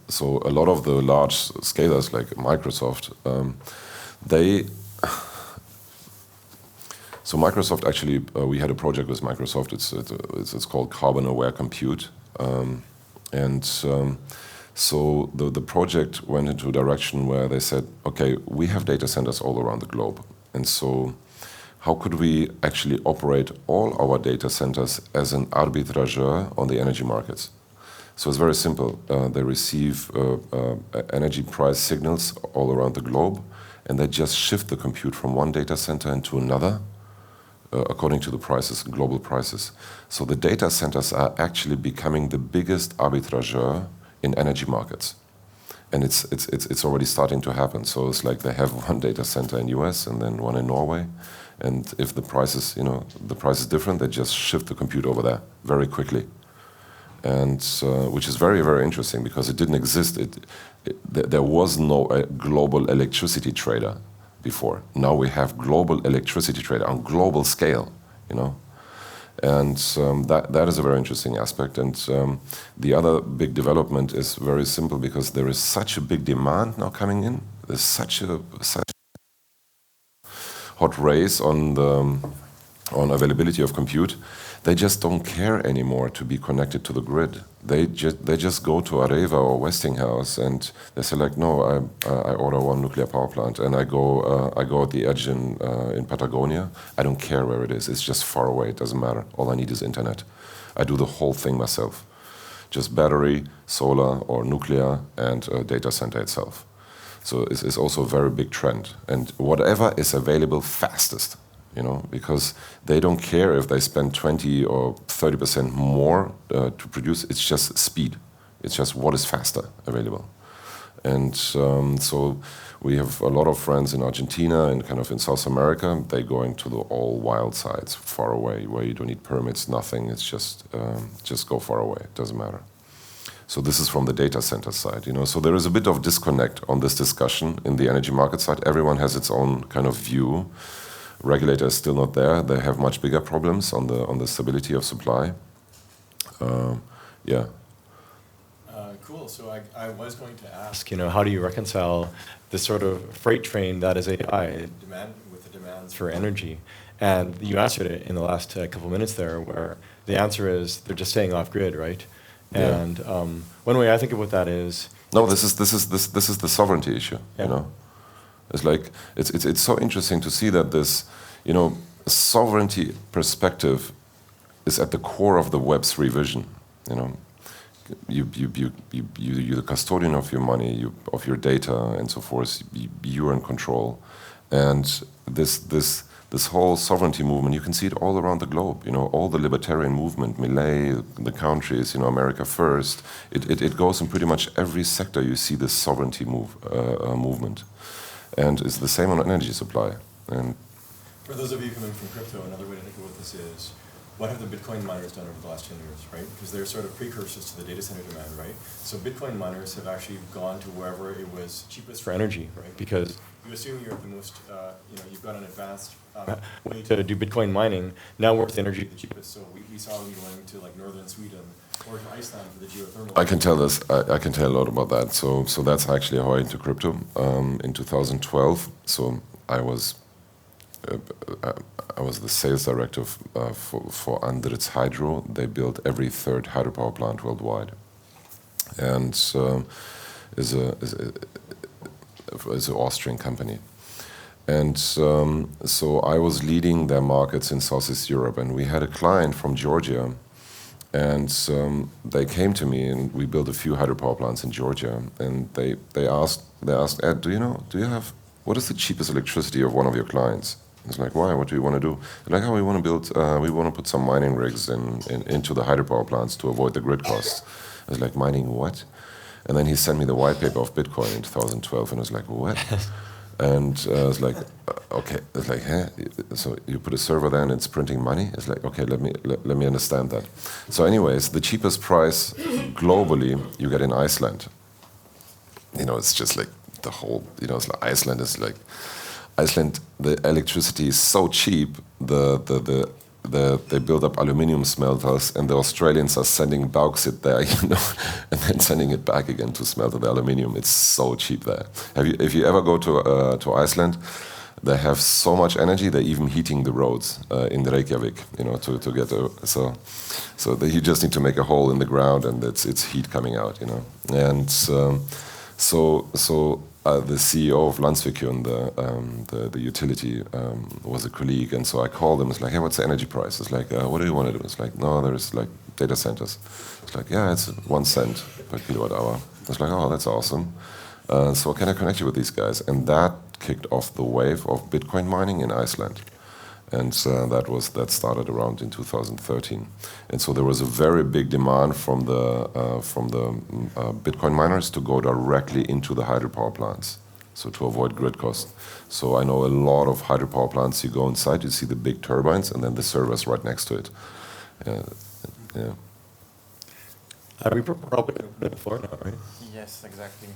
B: so a lot of the large scalers like Microsoft, So Microsoft actually, we had a project with Microsoft. It's called Carbon Aware Compute, so the project went into a direction where they said, okay, we have data centers all around the globe, and so how could we actually operate all our data centers as an arbitrageur on the energy markets? So it's very simple. They receive energy price signals all around the globe, and they just shift the compute from one data center into another according to the prices, global prices. So the data centers are actually becoming the biggest arbitrageur in energy markets. And it's already starting to happen. So it's like they have one data center in US and then one in Norway. And if the price is, the price is different, they just shift the compute over there very quickly. And which is very, very interesting because it didn't exist. There was no global electricity trader before. Now we have global electricity trader on global scale, And that is a very interesting aspect. And the other big development is very simple because there is such a big demand now coming in. There's such hot race on availability of compute. They just don't care anymore to be connected to the grid. They just go to Areva or Westinghouse and they say like, no, I order one nuclear power plant and I go at the edge in Patagonia. I don't care where it is. It's just far away. It doesn't matter. All I need is internet. I do the whole thing myself. Just battery, solar or nuclear and a data center itself. So it's also a very big trend. And whatever is available fastest. Because they don't care if they spend 20 or 30% more to produce. It's just speed. It's just what is faster available. And so we have a lot of friends in Argentina and kind of in South America. They're going to the all wild sites, far away, where you don't need permits, nothing. It's just go far away. It doesn't matter. So this is from the data center side. So there is a bit of disconnect on this discussion in the energy market side. Everyone has its own kind of view. Regulator is still not there. They have much bigger problems on the stability of supply.
A: Cool. So I was going to ask, how do you reconcile this sort of freight train that is AI demand with the demands for energy? And you answered it in the last couple minutes there, where the answer is they're just staying off grid, right?
B: Yeah.
A: And one way I think about that is
B: this is the sovereignty issue.
A: Yeah.
B: It's like it's so interesting to see that this, sovereignty perspective is at the core of the Web3 vision. You're the custodian of your money, of your data, and so forth. You're in control, and this whole sovereignty movement, you can see it all around the globe. All the libertarian movement, Millet, the countries, America First. It goes in pretty much every sector. You see this sovereignty movement. And it's the same on energy supply. And
A: for those of you coming from crypto, another way to think about this is, what have the Bitcoin miners done over the last 10 years, right? Because they're sort of precursors to the data center demand, right? So Bitcoin miners have actually gone to wherever it was cheapest for energy, right? Because you assume you're the most, you've got an advanced way to do Bitcoin mining. Now where's the energy the cheapest? So we saw you going to like northern Sweden or to Iceland for the geothermal.
B: I can tell this. I can tell a lot about that. So that's actually how I into crypto. In 2012, so I was the sales director for Andritz Hydro. They built every third hydropower plant worldwide, and is an Austrian company. And so I was leading their markets in Southeast Europe, and we had a client from Georgia, and they came to me, and we built a few hydropower plants in Georgia, and they asked Ed, what is the cheapest electricity of one of your clients? It's like, why? What do you want to do? They're like, we want to put some mining rigs into the hydropower plants to avoid the grid costs. I was like, mining what? And then he sent me the white paper of Bitcoin in 2012, and I was like, what? And I was like, okay. It's like, so you put a server there and it's printing money? It's like, okay, let me understand that. So anyways, the cheapest price globally you get in Iceland. It's just like the whole, it's like Iceland is like, Iceland, the electricity is so cheap, they build up aluminium smelters, and the Australians are sending bauxite there, and then sending it back again to smelter the aluminium. It's so cheap there. If you ever go to Iceland, they have so much energy. They're even heating the roads in Reykjavik, to get so you just need to make a hole in the ground, and it's heat coming out, and the CEO of Landsvirkjun, the utility, was a colleague, and so I called him. It's like, hey, what's the energy price? It's like, what do you want to do? It's like, no, there's like data centers. It's like, yeah, it's 1 cent per kilowatt hour. It's like, oh, that's awesome. So can I connect you with these guys? And that kicked off the wave of Bitcoin mining in Iceland. And that started around in 2013. And so there was a very big demand from the Bitcoin miners to go directly into the hydropower plants, so to avoid grid cost. So I know a lot of hydropower plants, you go inside, you see the big turbines, and then the servers right next to it. Yeah.
A: We probably opened the floor now, right?
C: Yes, exactly.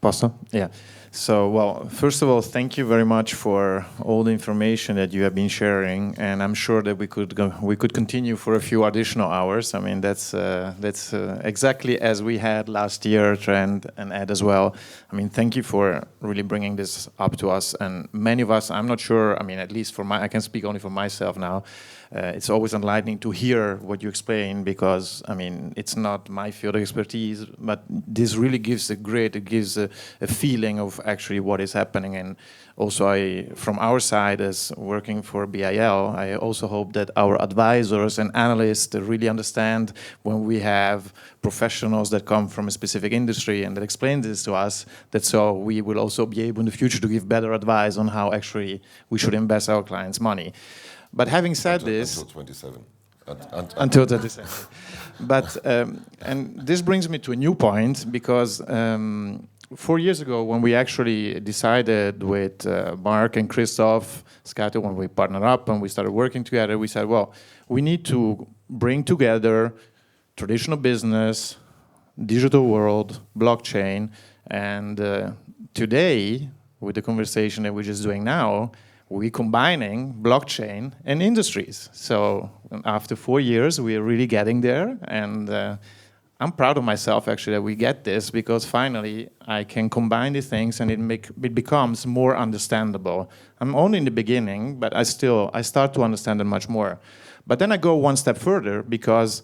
C: Posso? Yeah. So, well, first of all, thank you very much for all the information that you have been sharing, and I'm sure that we could continue for a few additional hours. I mean, that's exactly as we had last year, Trent and Ed as well. I mean, thank you for really bringing this up to us. And many of us, I'm not sure. I mean, at least I can speak only for myself now. It's always enlightening to hear what you explain because, I mean, it's not my field of expertise, but this really gives a feeling of actually what is happening. And also from our side as working for BIL, I also hope that our advisors and analysts really understand when we have professionals that come from a specific industry and that explain this to us, that so we will also be able in the future to give better advice on how actually we should invest our clients' money. But having said this,
B: until 27.
C: Until 27. But and this brings me to a new point because 4 years ago, when we actually decided with Mark and Christoph Scato, when we partnered up and we started working together, we said, well, we need to bring together traditional business, digital world, blockchain, and today, with the conversation that we're just doing now, we're combining blockchain and industries. So after 4 years, we are really getting there. And I'm proud of myself, actually, that we get this because finally I can combine these things and it becomes more understandable. I'm only in the beginning, but I start to understand it much more. But then I go one step further because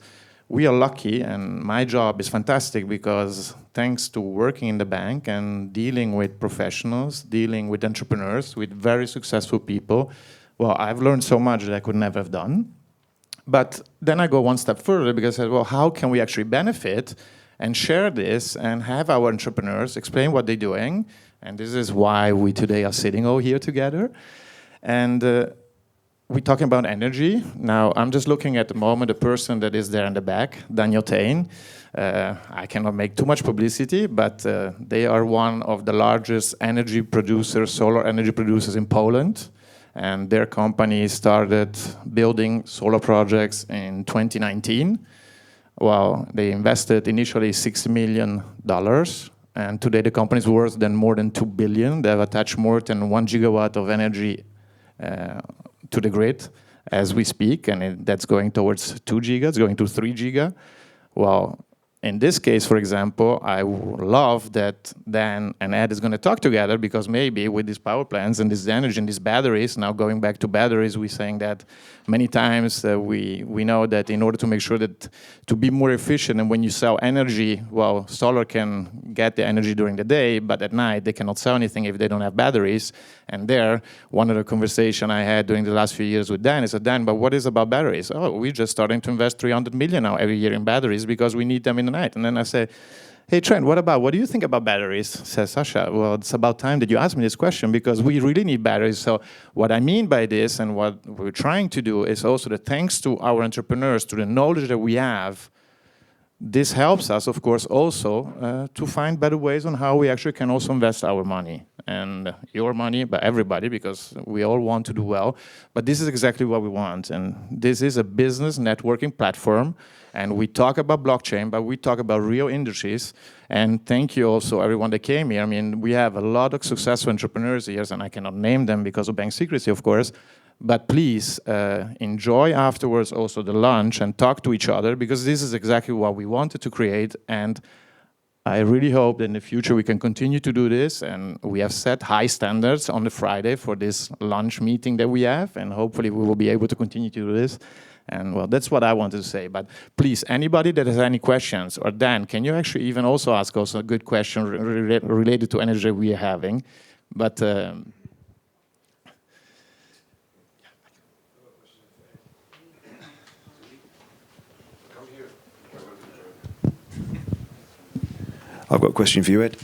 C: we are lucky, and my job is fantastic because thanks to working in the bank and dealing with professionals, dealing with entrepreneurs, with very successful people, well, I've learned so much that I could never have done. But then I go one step further because I said, well, how can we actually benefit and share this and have our entrepreneurs explain what they're doing? And this is why we today are sitting all here together. And we're talking about energy. Now, I'm just looking at the moment, the person that is there in the back, Daniel Tain. I cannot make too much publicity, but they are one of the largest energy producers, solar energy producers in Poland. And their company started building solar projects in 2019. Well, they invested initially $6 million. And today the company is worth more than $2 billion. They have attached more than 1 gigawatt of energy to the grid as we speak, and that's going towards 2 giga, it's going to 3 giga. Well, in this case, for example, I love that Dan and Ed is going to talk together because maybe with these power plants and this energy and these batteries, now going back to batteries, we're saying that many times we know that in order to make sure that to be more efficient and when you sell energy, well, solar can get the energy during the day, but at night they cannot sell anything if they don't have batteries. And there, one of the conversations I had during the last few years with Dan is, Dan, but what is about batteries? Oh, we're just starting to invest 300 million now every year in batteries because we need them in the night. And then I say, hey, Trent, what do you think about batteries? Says Sasha, well, it's about time that you ask me this question because we really need batteries. So what I mean by this and what we're trying to do is also that thanks to our entrepreneurs, to the knowledge that we have, this helps us, of course, also to find better ways on how we actually can also invest our money and your money, but everybody, because we all want to do well. But this is exactly what we want. And this is a business networking platform. And we talk about blockchain, but we talk about real industries. And thank you also, everyone that came here. I mean, we have a lot of successful entrepreneurs here, and I cannot name them because of bank secrecy, of course. But please enjoy afterwards also the lunch and talk to each other because this is exactly what we wanted to create. And I really hope that in the future we can continue to do this. And we have set high standards on the Friday for this lunch meeting that we have. And hopefully we will be able to continue to do this. And well, that's what I wanted to say. But please, anybody that has any questions, or Dan, can you actually even also ask us a good question related to energy we are having? But
D: I've got a question for you, Ed.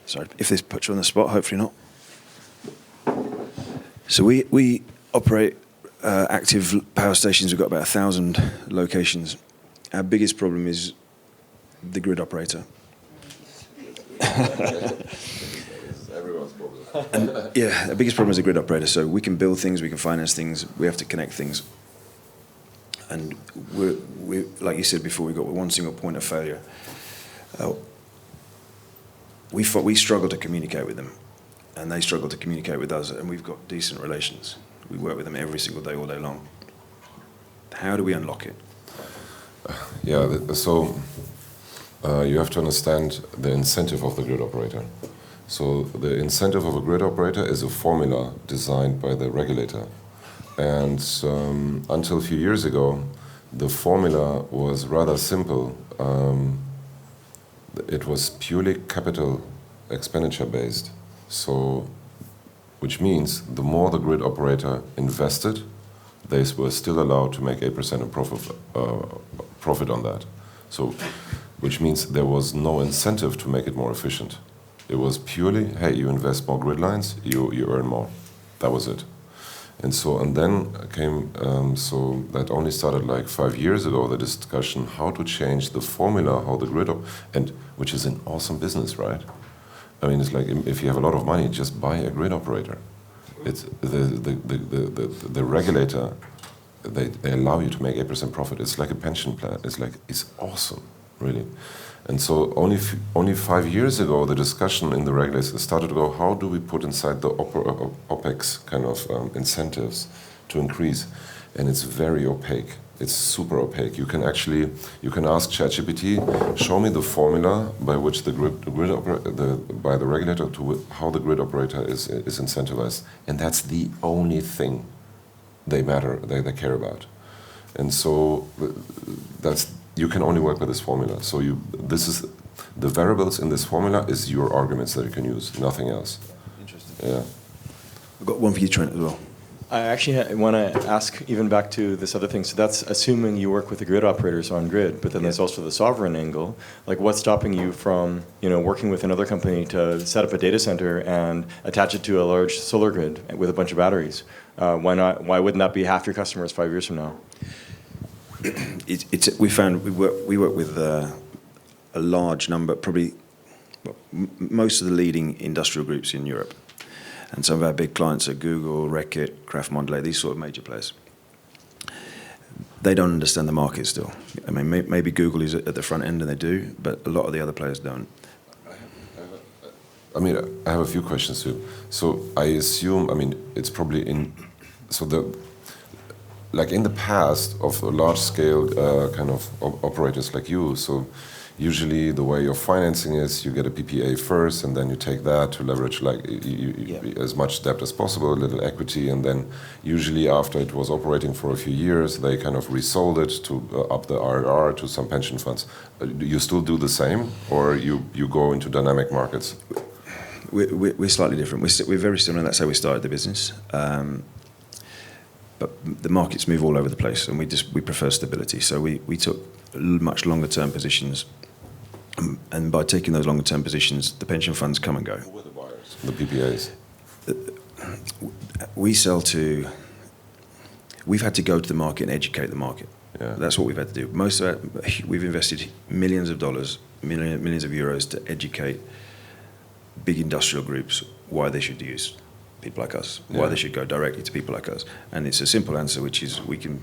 D: Sorry, if this puts you on the spot, hopefully not. So we operate active power stations. We've got about 1,000 locations. Our biggest problem is the grid operator.
B: Everyone's problem.
D: And yeah, the biggest problem is the grid operator. So we can build things, we can finance things, we have to connect things. And we like you said before, we've got one single point of failure. We struggle to communicate with them, and they struggle to communicate with us, and we've got decent relations. We work with them every single day, all day long. How do we unlock it?
B: Yeah, so you have to understand the incentive of the grid operator. So the incentive of a grid operator is a formula designed by the regulator. And until a few years ago, the formula was rather simple. It was purely capital expenditure based. So, which means the more the grid operator invested, they were still allowed to make 8% of profit on that. So, which means there was no incentive to make it more efficient. It was purely, hey, you invest more grid lines, you earn more. That was it. And then came, so that only started like 5 years ago, the discussion how to change the formula, how the grid, and which is an awesome business, right? I mean, it's like if you have a lot of money, just buy a grid operator. It's the regulator, they allow you to make 8% profit. It's like a pension plan. It's awesome, really. And so only 5 years ago, the discussion in the regulators started to go, how do we put inside the OPEX kind of incentives to increase? And it's very opaque. It's super opaque. You can ask ChatGPT, show me the formula by which by the regulator to how the grid operator is incentivized. And that's the only thing they care about. And so you can only work with this formula. So the variables in this formula is your arguments that you can use, nothing else.
D: Interesting.
B: Yeah.
D: I've got one for you, Trent, as well.
A: I actually want to ask even back to this other thing. So that's assuming you work with the grid operators on grid, but then there's also the sovereign angle. Like, what's stopping you from, working with another company to set up a data center and attach it to a large solar grid with a bunch of batteries? Why not? Why wouldn't that be half your customers 5 years from now?
D: We work with a large number, probably most of the leading industrial groups in Europe, and some of our big clients are Google, Reckitt, Kraft Mondelez, these sort of major players. They don't understand the market still. I mean, maybe Google is at the front end and they do, but a lot of the other players don't.
B: I mean, I have a few questions too. So I assume, it's probably like in the past of large-scale kind of operators like you, so usually the way you're financing is you get a PPA first, and then you take that to leverage as much debt as possible, a little equity, and then usually after it was operating for a few years, they kind of resold it to up the IRR to some pension funds. Do you still do the same, or you go into dynamic markets?
D: We're slightly different. We're very similar. That's how we started the business. But the markets move all over the place, and we prefer stability. So we took much longer term positions, and by taking those longer term positions, the pension funds come and go.
B: Who are the buyers? The PPAs.
D: We've had to go to the market and educate the market.
B: Yeah.
D: That's what we've had to do. We've invested millions of dollars, millions of euros to educate big industrial groups why they should use people like us, why they should go directly to people like us. And it's a simple answer, which is we can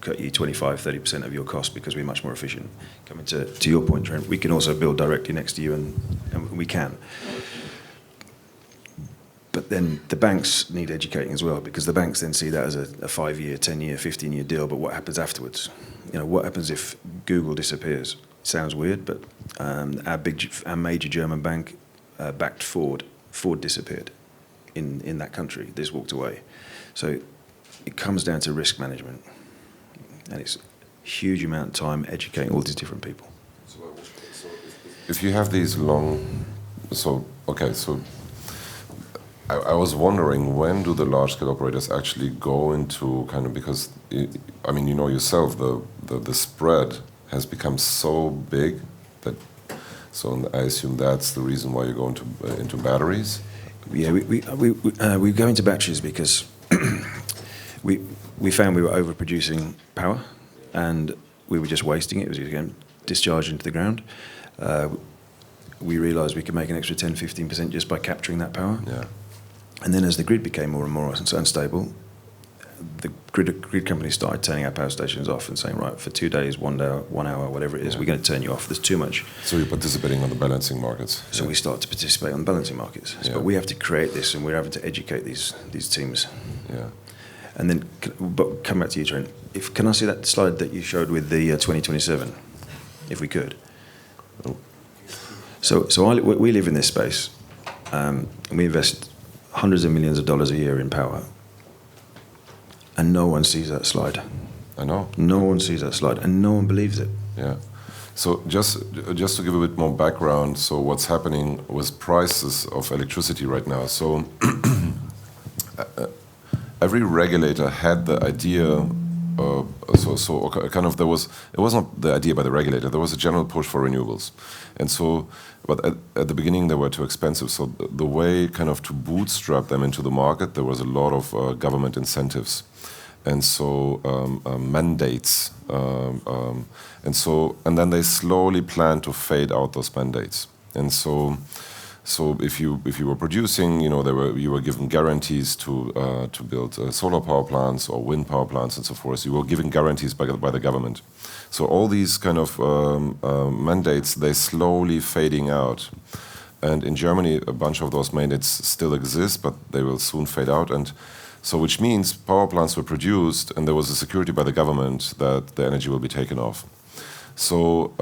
D: cut you 25-30% of your cost because we're much more efficient. Coming to your point, Trent, we can also build directly next to you, and we can. But then the banks need educating as well, because the banks then see that as a 5-year, 10-year, 15-year deal, but what happens afterwards? What happens if Google disappears? Sounds weird, but our major German bank backed Ford. Ford disappeared in that country. They just walked away. So it comes down to risk management, and it's a huge amount of time educating all these different people.
B: So if you have these long, I was wondering, when do the large-scale operators actually go into kind of, because, I mean, you know yourself, the spread has become so big that, so I assume that's the reason why you go into batteries?
D: Yeah, we go into batteries because we found we were overproducing power and we were just wasting it. It was again discharged into the ground. We realised we could make an extra 10-15% just by capturing that power.
B: Yeah.
D: And then as the grid became more and more unstable, the grid companies started turning our power stations off and saying, right, for 2 days, 1 hour, whatever it is, we're going to turn you off. There's too much.
B: So you're participating on the balancing markets.
D: So we start to participate on the balancing markets.
B: Yeah.
D: But we have to create this, and we're having to educate these teams.
B: Yeah.
D: And then, but come back to you, Trent. Can I see that slide that you showed with the 2027, if we could?
B: Oh.
D: So we live in this space, and we invest hundreds of millions of dollars a year in power, and no one sees that slide.
B: I know.
D: No one sees that slide, and no one believes it.
B: Yeah. So just to give a bit more background, so what's happening with prices of electricity right now. So every regulator had the idea. Kind of it was not the idea by the regulator. There was a general push for renewables, and so, but at the beginning they were too expensive. So the way kind of to bootstrap them into the market, there was a lot of government incentives, and so mandates, and then they slowly planned to fade out those mandates, and so. So if you were producing, you were given guarantees to build solar power plants or wind power plants and so forth. You were given guarantees by the government. So all these kind of mandates, they slowly fading out. And in Germany, a bunch of those mandates still exist, but they will soon fade out. And so, which means power plants were produced, and there was a security by the government that the energy will be taken off. So.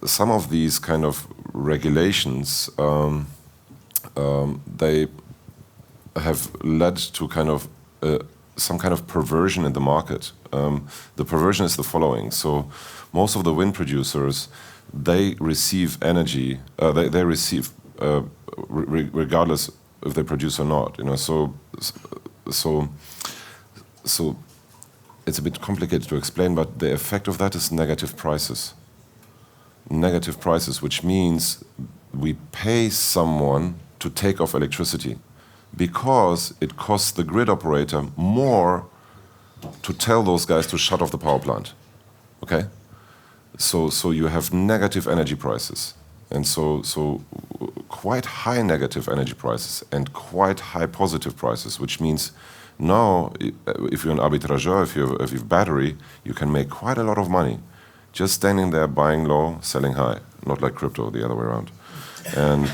B: Some of these kind of regulations, they have led to kind of some kind of perversion in the market. The perversion is the following. So most of the wind producers, they receive energy, they receive regardless if they produce or not. So it's a bit complicated to explain, but the effect of that is negative prices. Negative prices, which means we pay someone to take off electricity because it costs the grid operator more to tell those guys to shut off the power plant. Okay? So you have negative energy prices. And so quite high negative energy prices and quite high positive prices, which means now if you're an arbitrageur, if you have battery, you can make quite a lot of money. Just standing there, buying low, selling high, not like crypto, the other way around, and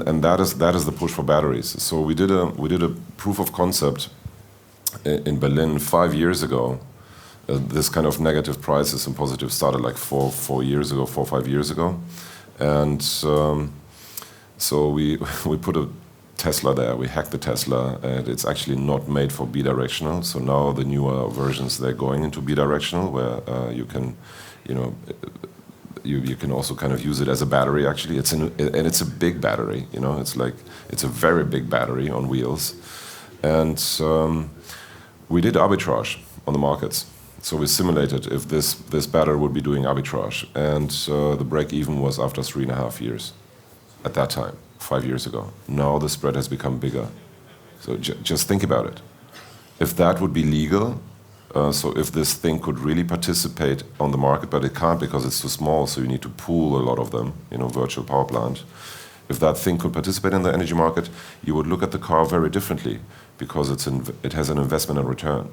B: and that is the push for batteries. So we did a proof of concept in Berlin 5 years ago. This kind of negative prices and positive started like 4 or 5 years ago, and so we put a Tesla there. We hacked the Tesla, and it's actually not made for bidirectional. So now the newer versions, they're going into bidirectional, where you can, you can also kind of use it as a battery. Actually, and it's a big battery. It's a very big battery on wheels, and we did arbitrage on the markets. So we simulated if this battery would be doing arbitrage, and the break even was after 3.5 years. At that time. 5 years ago. Now the spread has become bigger. So just think about it. If that would be legal, so if this thing could really participate on the market, but it can't because it's too small, so you need to pool a lot of them, virtual power plant. If that thing could participate in the energy market, you would look at the car very differently because it has an investment and return.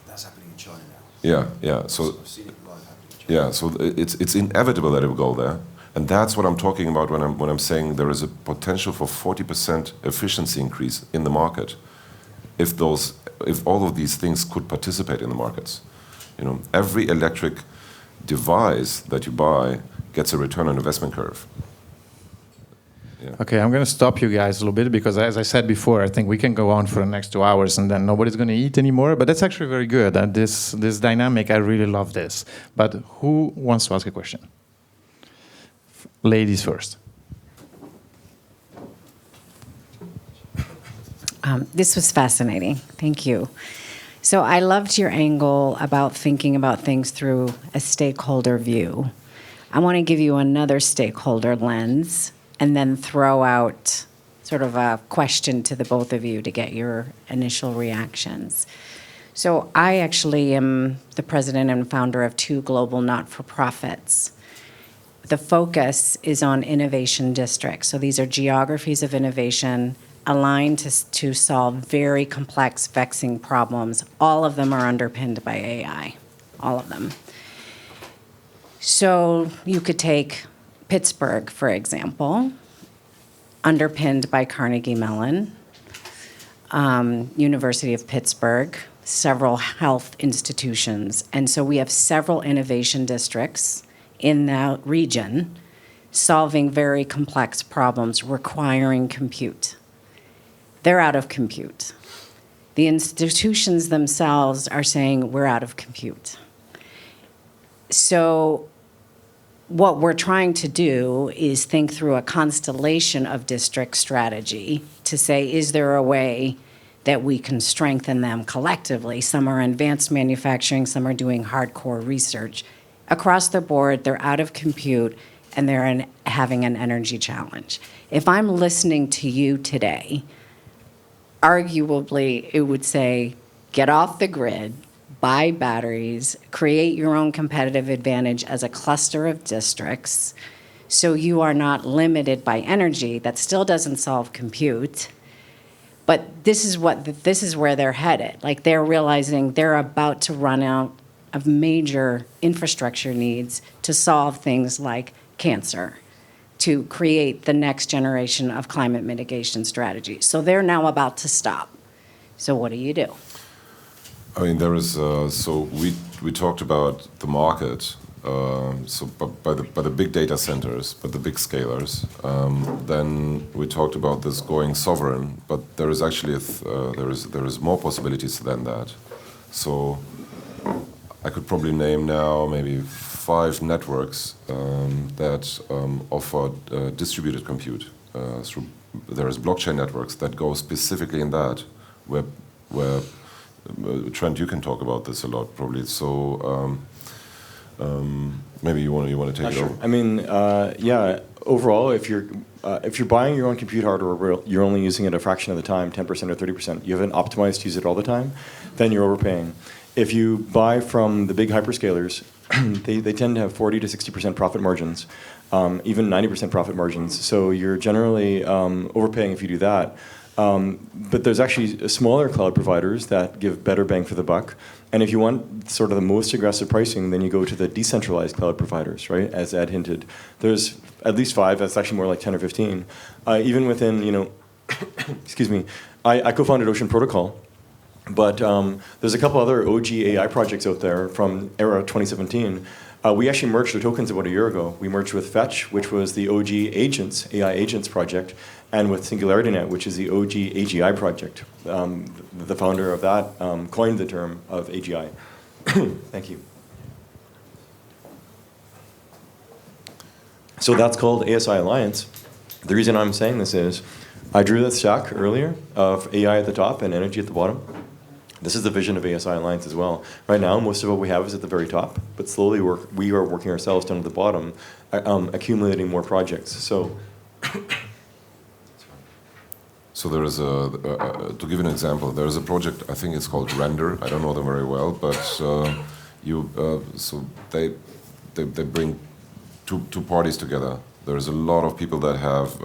D: That's happening in China now.
B: Yeah. So
D: I've seen it live happening in China.
B: yeah, so it's inevitable that it will go there. And that's what I'm talking about when I'm saying there is a potential for 40% efficiency increase in the market, if all of these things could participate in the markets. Every electric device that you buy gets a return on investment curve. Yeah.
C: Okay, I'm going to stop you guys a little bit because, as I said before, I think we can go on for the next 2 hours and then nobody's going to eat anymore. But that's actually very good. And this dynamic, I really love this. But who wants to ask a question? Ladies first.
E: This was fascinating. Thank you. So I loved your angle about thinking about things through a stakeholder view. I want to give you another stakeholder lens and then throw out sort of a question to the both of you to get your initial reactions. So I actually am the president and founder of 2 global not-for-profits. The focus is on innovation districts. So these are geographies of innovation aligned to solve very complex, vexing problems. All of them are underpinned by AI, all of them. So you could take Pittsburgh, for example, underpinned by Carnegie Mellon, University of Pittsburgh, several health institutions. And so we have several innovation districts in that region solving very complex problems requiring compute. They're out of compute. The institutions themselves are saying, we're out of compute. So what we're trying to do is think through a constellation of district strategy to say, is there a way that we can strengthen them collectively? Some are advanced manufacturing, some are doing hardcore research. Across the board, they're out of compute and they're having an energy challenge. If I'm listening to you today, arguably, it would say, get off the grid, buy batteries, create your own competitive advantage as a cluster of districts, so you are not limited by energy. That still doesn't solve compute, but this is where they're headed. Like, they're realizing they're about to run out of major infrastructure needs to solve things like cancer, to create the next generation of climate mitigation strategies. So they're now about to stop. So what do you do?
B: I mean, there is. So we talked about the market. So by the big data centers, but the big scalers. Then we talked about this going sovereign, but there is actually there is more possibilities than that. So I could probably name now maybe 5 networks that offer distributed compute. There is blockchain networks that go specifically in that, where Trent, you can talk about this a lot probably. So maybe you want to take it
A: Sure.
B: over.
A: I mean, yeah. Overall, if you're buying your own compute hardware, you're only using it a fraction of the time, 10% or 30%. You haven't optimized to use it all the time, then you're overpaying. If you buy from the big hyperscalers, they tend to have 40 to 60% profit margins, even 90% profit margins. So you're generally overpaying if you do that. But there's actually smaller cloud providers that give better bang for the buck. And if you want sort of the most aggressive pricing, then you go to the decentralized cloud providers, right? As Ed hinted, there's at least 5. That's actually more like 10 or 15. Even within, excuse me, I co-founded Ocean Protocol. But there's a couple other OG AI projects out there from era 2017. We actually merged the tokens about a year ago. We merged with Fetch, which was the OG agents, AI agents project, and with SingularityNet, which is the OG AGI project. The founder of that coined the term of AGI. Thank you. So that's called ASI Alliance. The reason I'm saying this is I drew that stack earlier of AI at the top and energy at the bottom. This is the vision of ASI Alliance as well. Right now, most of what we have is at the very top, but slowly we are working ourselves down to the bottom, accumulating more projects. So
B: there is to give you an example, there is a project, I think it's called Render. I don't know them very well, but so they bring two parties together. There's a lot of people that have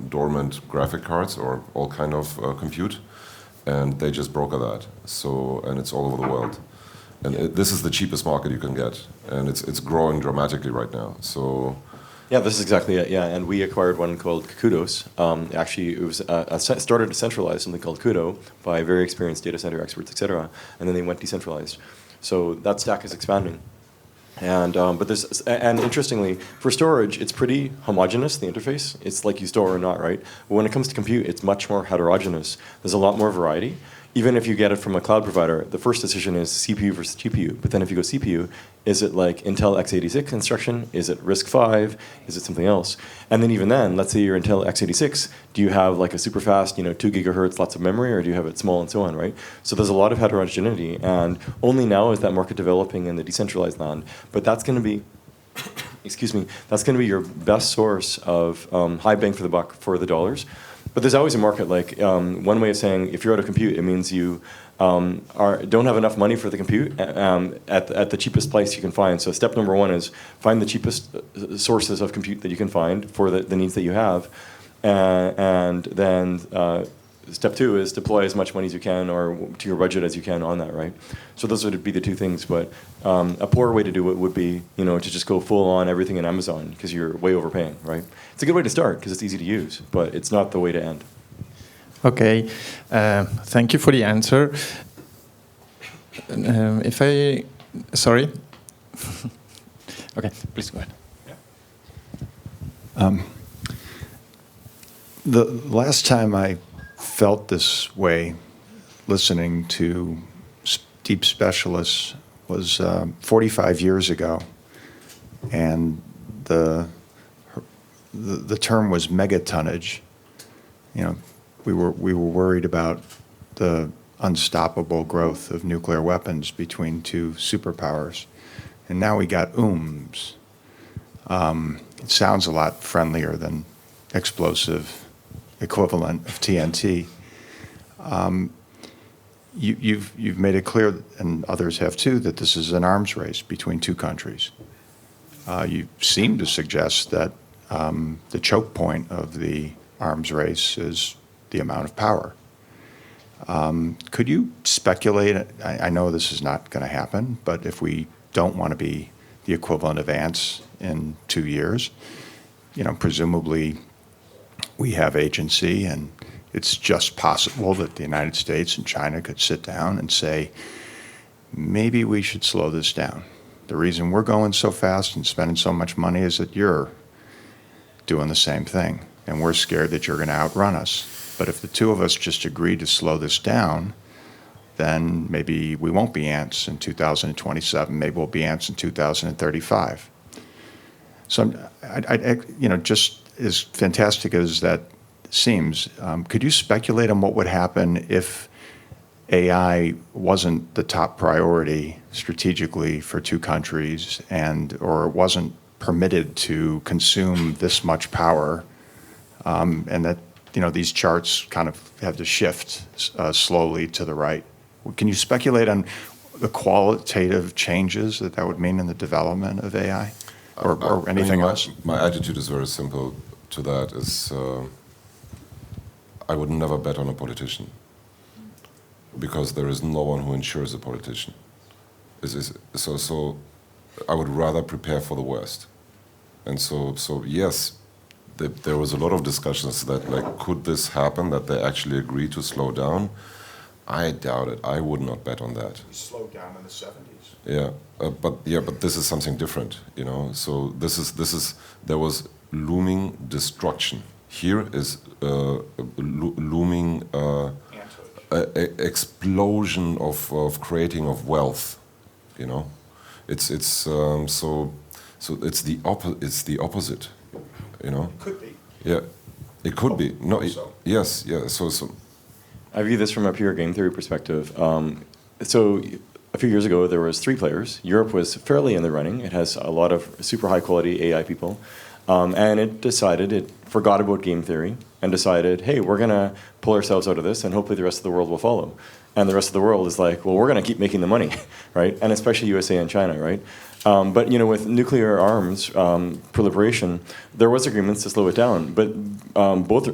B: dormant graphic cards or all kind of compute, and they just broker that. So, and it's all over the world. And this is the cheapest market you can get, and it's growing dramatically right now. So,
A: yeah, this is exactly it. Yeah, and we acquired one called Kudos. Actually, it was started decentralized, something called Kudo, by very experienced data center experts, et cetera, and then they went decentralized. So that stack is expanding. And and interestingly, for storage, it's pretty homogeneous, the interface. It's like you store or not, right? But when it comes to compute, it's much more heterogeneous. There's a lot more variety. even if you get it from a cloud provider, the first decision is CPU versus GPU. But then if you go CPU, is it like Intel x86 instruction? Is it RISC-V? Is it something else? And then even then, let's say you're Intel x86, do you have like a super fast, 2 gigahertz, lots of memory, or do you have it small and so on, right? So there's a lot of heterogeneity, and only now is that market developing in the decentralized land. But that's going to be, excuse me, that's going to be your best source of high bang for the buck for the dollars. But there's always a market. Like one way of saying, if you're out of compute, it means you don't have enough money for the compute at the cheapest price you can find. So step number one is find the cheapest sources of compute that you can find for the needs that you have, and then step two is deploy as much money as you can or to your budget as you can on that, right? So those would be the two things. But a poor way to do it would be, to just go full on everything in Amazon because you're way overpaying, right? It's a good way to start because it's easy to use, but it's not the way to end.
C: Okay, thank you for the answer. Sorry. Okay, please go ahead.
F: The last time I felt this way, listening to deep specialists, was 45 years ago, and the term was megatonnage. We were worried about the unstoppable growth of nuclear weapons between two superpowers, and now we got ooms. It sounds a lot friendlier than explosive equivalent of TNT. You've made it clear, and others have too, that this is an arms race between two countries. You seem to suggest that the choke point of the arms race is the amount of power. Could you speculate? I know this is not going to happen, but if we don't want to be the equivalent of ants in 2 years, presumably we have agency, and it's just possible that the United States and China could sit down and say, maybe we should slow this down. The reason we're going so fast and spending so much money is that you're doing the same thing, and we're scared that you're going to outrun us. But if the two of us just agree to slow this down, then maybe we won't be ants in 2027. Maybe we'll be ants in 2035. So, just as fantastic as that seems, could you speculate on what would happen if AI wasn't the top priority strategically for two countries, or wasn't permitted to consume this much power, and that these charts kind of have to shift slowly to the right? Can you speculate on the qualitative changes that would mean in the development of AI, or anything else?
B: My attitude is very simple to that. Is I would never bet on a politician, because there is no one who insures a politician. So I would rather prepare for the worst. And so yes, there was a lot of discussions that, could this happen, that they actually agree to slow down? I doubt it. I would not bet on that.
F: We slowed down in the 70s.
B: Yeah, but this is something different, So there was looming destruction. Here is looming explosion of creating of wealth, It's it's the opposite,
F: It could be.
B: Yeah, it could be. No, yes, yeah. So.
A: I view this from a pure game theory perspective. So a few years ago, there was 3 players. Europe was fairly in the running. It has a lot of super high quality AI people. And it forgot about game theory and decided, hey, we're going to pull ourselves out of this, and hopefully the rest of the world will follow. And the rest of the world is like, well, we're going to keep making the money, right? And especially USA and China, right? But with nuclear arms proliferation, there was agreements to slow it down. But both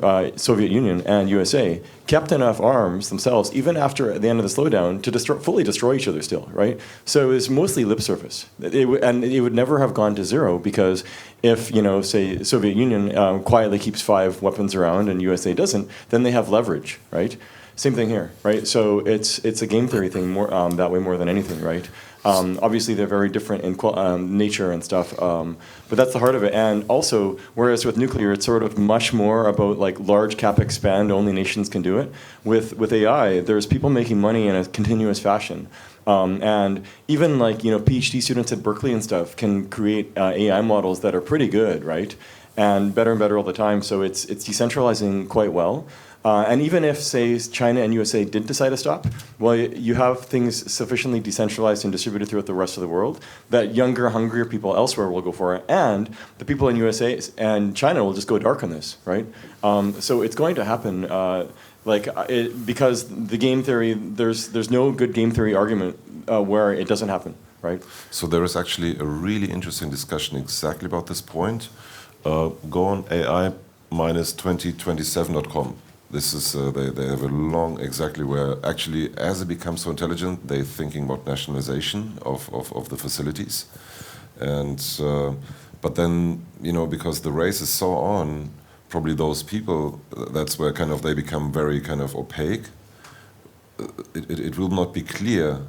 A: Soviet Union and USA kept enough arms themselves, even after the end of the slowdown, to fully destroy each other still, right? So it was mostly lip service. And it would never have gone to zero, because if, say, Soviet Union quietly keeps 5 weapons around and USA doesn't, then they have leverage, right? Same thing here, right? So it's a game theory thing more that way more than anything, right? Obviously, they're very different in nature and stuff, but that's the heart of it. And also, whereas with nuclear, it's sort of much more about like large CapEx spend, only nations can do it. With AI, there's people making money in a continuous fashion. And even like, PhD students at Berkeley and stuff can create AI models that are pretty good, right? And better all the time. So it's decentralizing quite well. And even if, say, China and USA did decide to stop, well, you have things sufficiently decentralized and distributed throughout the rest of the world that younger, hungrier people elsewhere will go for it. And the people in USA and China will just go dark on this, right? So it's going to happen. Because the game theory, there's no good game theory argument where it doesn't happen, right?
B: So there is actually a really interesting discussion exactly about this point. Go on AI-2027.com. This is they have a long exactly where actually as it becomes so intelligent, they're thinking about nationalization of the facilities, and but then because the race is so on, probably those people, that's where kind of they become very kind of opaque. It will not be clear,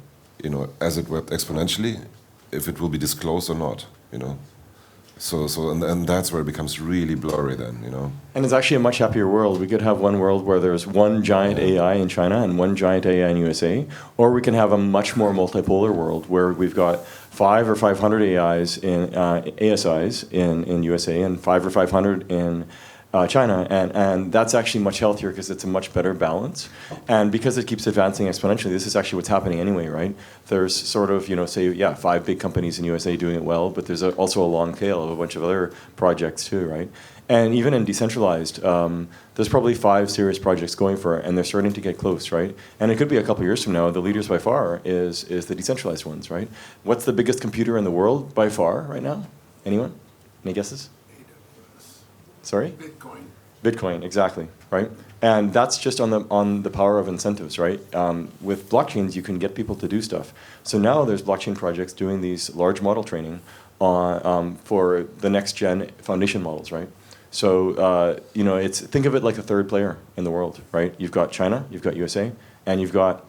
B: as it went exponentially, if it will be disclosed or not, So and that's where it becomes really blurry then,
A: And it's actually a much happier world. We could have one world where there's one giant AI in China and one giant AI in USA, or we can have a much more multipolar world where we've got 5 or 500 AIs in ASIs in USA and 5 or 500 in China, and that's actually much healthier because it's a much better balance. And because it keeps advancing exponentially, this is actually what's happening anyway, right? There's sort of, 5 big companies in USA doing it well, but there's also a long tail of a bunch of other projects too, right? And even in decentralized, there's probably 5 serious projects going for it, and they're starting to get close, right? And it could be a couple years from now, the leaders by far is the decentralized ones, right? What's the biggest computer in the world by far right now? Anyone? Any guesses? Sorry? Bitcoin, exactly, right? And that's just on the power of incentives, right? With blockchains, you can get people to do stuff. So now there's blockchain projects doing these large model training for the next gen foundation models, right? So think of it like a third player in the world, right? You've got China, you've got USA, and you've got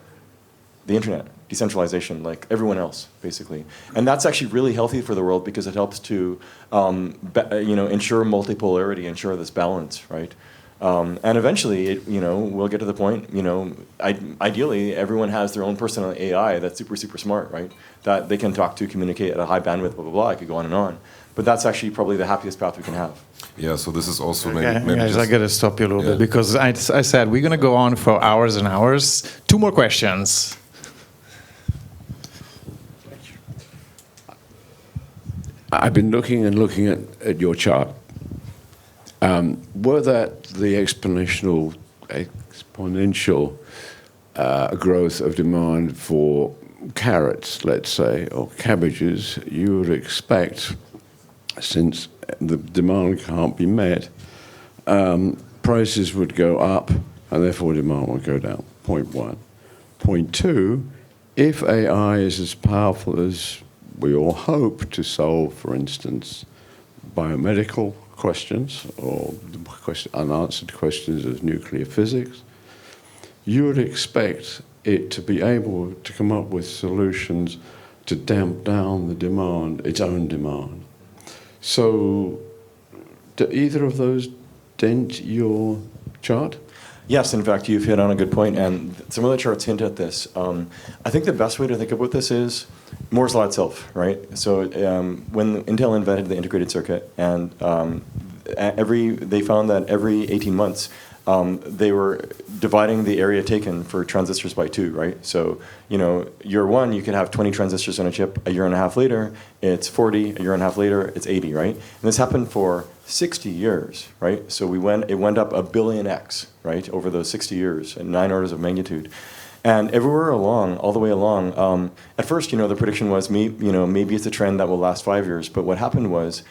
A: the internet, decentralization, like everyone else, basically. And that's actually really healthy for the world because it helps to, ensure multipolarity, ensure this balance, right? And eventually, we'll get to the point, ideally, everyone has their own personal AI that's super, super smart, right? That they can talk to, communicate at a high bandwidth, blah, blah, blah. I could go on and on. But that's actually probably the happiest path we can have.
B: Yeah, so this is also maybe
C: guys, I got to stop you a little bit because I said we're going to go on for hours and hours. 2 more questions.
G: I've been looking at your chart. Were that the exponential growth of demand for carrots, let's say, or cabbages, you would expect, since the demand can't be met, prices would go up and therefore demand would go down, point 1. Point 2, if AI is as powerful as we all hope to solve, for instance, biomedical questions or unanswered questions of nuclear physics, you would expect it to be able to come up with solutions to damp down the demand, its own demand. So, do either of those dent your chart?
A: Yes, in fact, you've hit on a good point, and some of the charts hint at this. I think the best way to think about this is Moore's law itself, right? So when Intel invented the integrated circuit, and they found that every 18 months, they were dividing the area taken for transistors by 2, right? So, year 1, you could have 20 transistors on a chip. A year and a half later, it's 40. A year and a half later, it's 80, right? And this happened for 60 years, right? So it went up 1 billion x, right, over those 60 years, and 9 orders of magnitude. And everywhere along, all the way along, at first, the prediction was, maybe it's a trend that will last 5 years. But what happened was,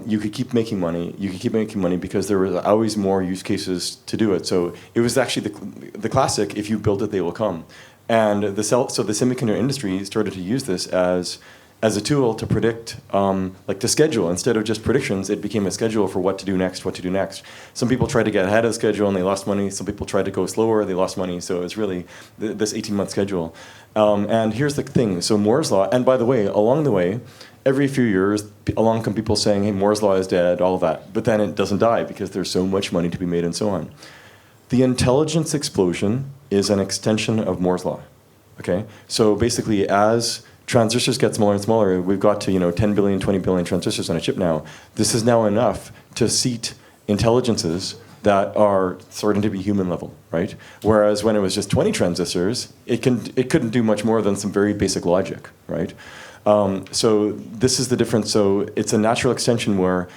A: you could keep making money. You could keep making money because there was always more use cases to do it. So it was actually the classic: if you build it, they will come. And so the semiconductor industry started to use this as as a tool to predict, like to schedule. Instead of just predictions, it became a schedule for what to do next, what to do next. Some people tried to get ahead of the schedule and they lost money. Some people tried to go slower, they lost money. So it's really this 18-month schedule. And here's the thing. So Moore's Law, and by the way, along the way, every few years, along come people saying, hey, Moore's Law is dead, all of that. But then it doesn't die because there's so much money to be made and so on. The intelligence explosion is an extension of Moore's Law. Okay? So basically, as transistors get smaller and smaller, we've got to 10 billion, 20 billion transistors on a chip now. This is now enough to seat intelligences that are starting to be human level, right? Whereas when it was just 20 transistors, it couldn't do much more than some very basic logic, right? So this is the difference. So it's a natural extension where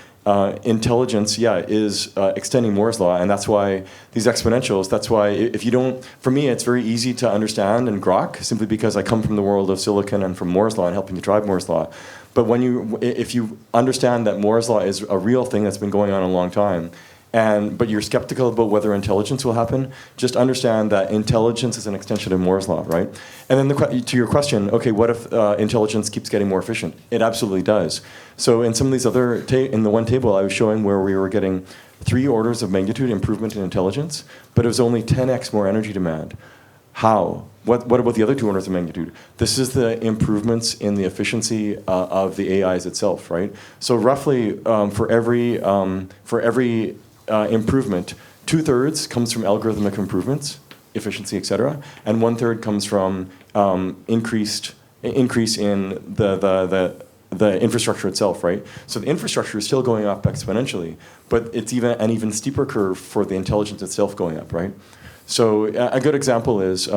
A: intelligence, is extending Moore's Law, and that's why these exponentials, that's why if you don't, for me, it's very easy to understand and grok, simply because I come from the world of silicon and from Moore's Law and helping to drive Moore's Law. But if you understand that Moore's Law is a real thing that's been going on a long time, but you're skeptical about whether intelligence will happen, just understand that intelligence is an extension of Moore's Law, right? And then to your question, okay, what if intelligence keeps getting more efficient? It absolutely does. So in some of these other, in the one table I was showing where we were getting 3 orders of magnitude improvement in intelligence, but it was only 10x more energy demand. How? What about the other 2 orders of magnitude? This is the improvements in the efficiency of the AIs itself, right? So roughly for every improvement, 2/3 comes from algorithmic improvements, efficiency, et cetera, and 1/3 comes from increase in the infrastructure itself, right? So the infrastructure is still going up exponentially, but it's an even steeper curve for the intelligence itself going up, right? So a good example is,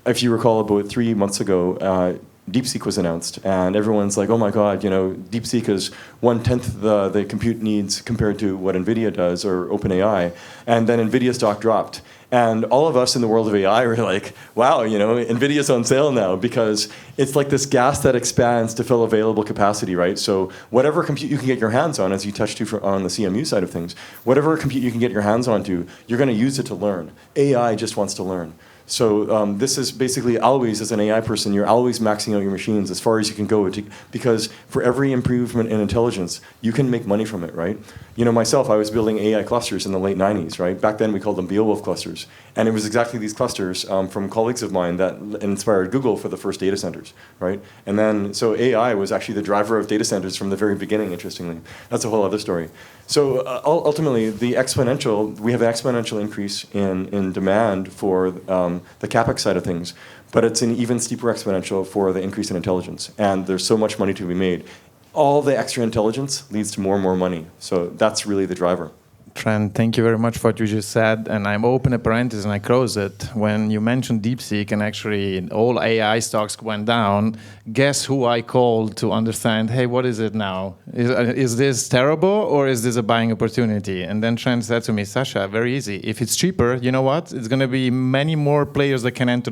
A: if you recall, about 3 months ago, DeepSeek was announced, and everyone's like, oh my God, DeepSeek is 1/10 the compute needs compared to what NVIDIA does or OpenAI. And then NVIDIA stock dropped. And all of us in the world of AI were like, wow, NVIDIA's on sale now, because it's like this gas that expands to fill available capacity, right? So whatever compute you can get your hands on, as you touched on the CMU side of things, whatever compute you can get your hands onto, you're going to use it to learn. AI just wants to learn. So this is basically always, as an AI person, you're always maxing out your machines as far as you can go, because for every improvement in intelligence, you can make money from it, right? Myself, I was building AI clusters in the late 90s, right? Back then, we called them Beowulf clusters. And it was exactly these clusters from colleagues of mine that inspired Google for the first data centers, right? And then, so AI was actually the driver of data centers from the very beginning, interestingly. That's a whole other story. So ultimately, we have an exponential increase in demand for the CapEx side of things, but it's an even steeper exponential for the increase in intelligence. And there's so much money to be made. All the extra intelligence leads to more and more money. So that's really the driver.
C: Trent, thank you very much for what you just said. And I'm open a parenthesis and I close it. When you mentioned DeepSeek and actually all AI stocks went down, guess who I called to understand, hey, what is it now? Is this terrible or is this a buying opportunity? And then Trent said to me, Sasha, very easy. If it's cheaper, you know what? It's going to be many more players that can enter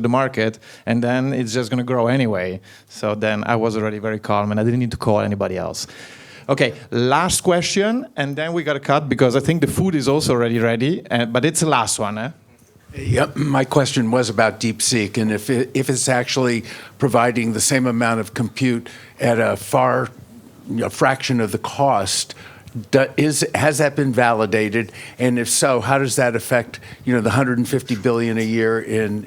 C: the market, and then it's just going to grow anyway. So then I was already very calm and I didn't need to call anybody else. Okay, last question, and then we got to cut because I think the food is also already ready, but it's the last one. Eh?
H: Yep, my question was about DeepSeek, and if it's actually providing the same amount of compute at a fraction of the cost, has that been validated? And if so, how does that affect the $150 billion a year in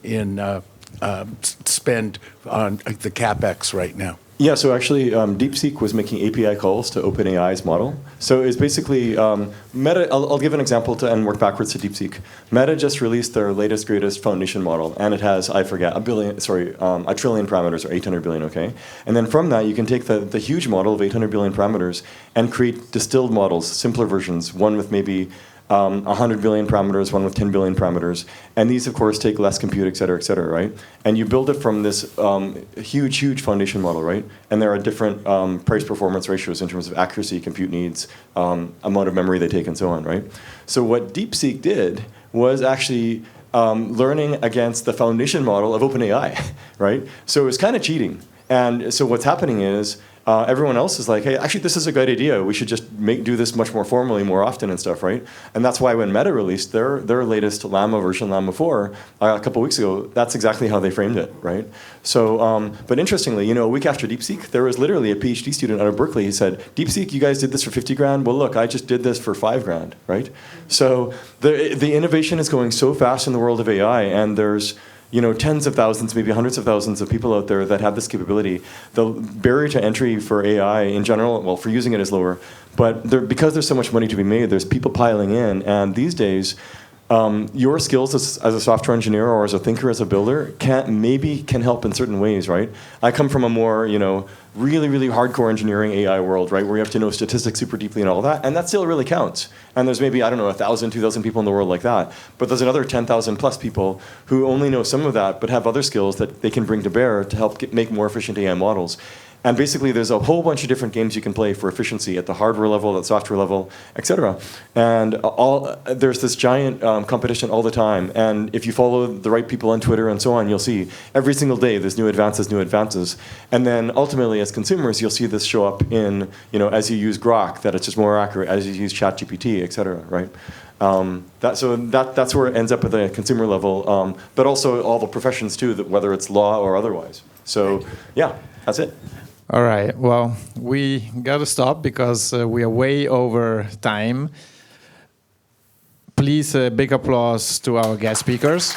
H: spend on the CapEx right now?
A: Yeah, so actually, DeepSeek was making API calls to OpenAI's model. So it's basically Meta. I'll give an example and work backwards to DeepSeek. Meta just released their latest, greatest foundation model, and it has, a trillion parameters, or 800 billion. Okay, and then from that, you can take the huge model of 800 billion parameters and create distilled models, simpler versions. One with maybe 100 billion parameters, one with 10 billion parameters. And these, of course, take less compute, et cetera, right? And you build it from this huge foundation model, right? And there are different price-performance ratios in terms of accuracy, compute needs, amount of memory they take, and so on, right? So what DeepSeek did was actually learning against the foundation model of OpenAI, right? So it was kind of cheating. And so what's happening is everyone else is like, hey, actually, this is a good idea. We should just do this much more formally, more often and stuff, right? And that's why when Meta released their latest Llama version, Llama 4, a couple weeks ago, that's exactly how they framed it, right? So, but interestingly, a week after DeepSeek, there was literally a PhD student out of Berkeley who said, DeepSeek, you guys did this for 50 grand? Well, look, I just did this for 5 grand, right? So the innovation is going so fast in the world of AI, and there's tens of thousands, maybe hundreds of thousands of people out there that have this capability. The barrier to entry for AI in general, well, for using it is lower, but because there's so much money to be made, there's people piling in, and these days, your skills as a software engineer or as a thinker, as a builder, can help in certain ways, right? I come from a more, really, really hardcore engineering AI world, right, where you have to know statistics super deeply and all that, and that still really counts. And there's maybe, 1,000, 2,000 people in the world like that, but there's another 10,000 plus people who only know some of that, but have other skills that they can bring to bear to help make more efficient AI models. And basically, there's a whole bunch of different games you can play for efficiency at the hardware level, at the software level, et cetera. And there's this giant competition all the time. And if you follow the right people on Twitter and so on, you'll see every single day there's new advances. And then ultimately, as consumers, you'll see this show up in, as you use Grok, that it's just more accurate, as you use ChatGPT, et cetera, right? That's where it ends up at the consumer level, but also all the professions too, whether it's law or otherwise. So yeah, that's it.
C: All right. Well, we got to stop because we are way over time. Please, big applause to our guest speakers.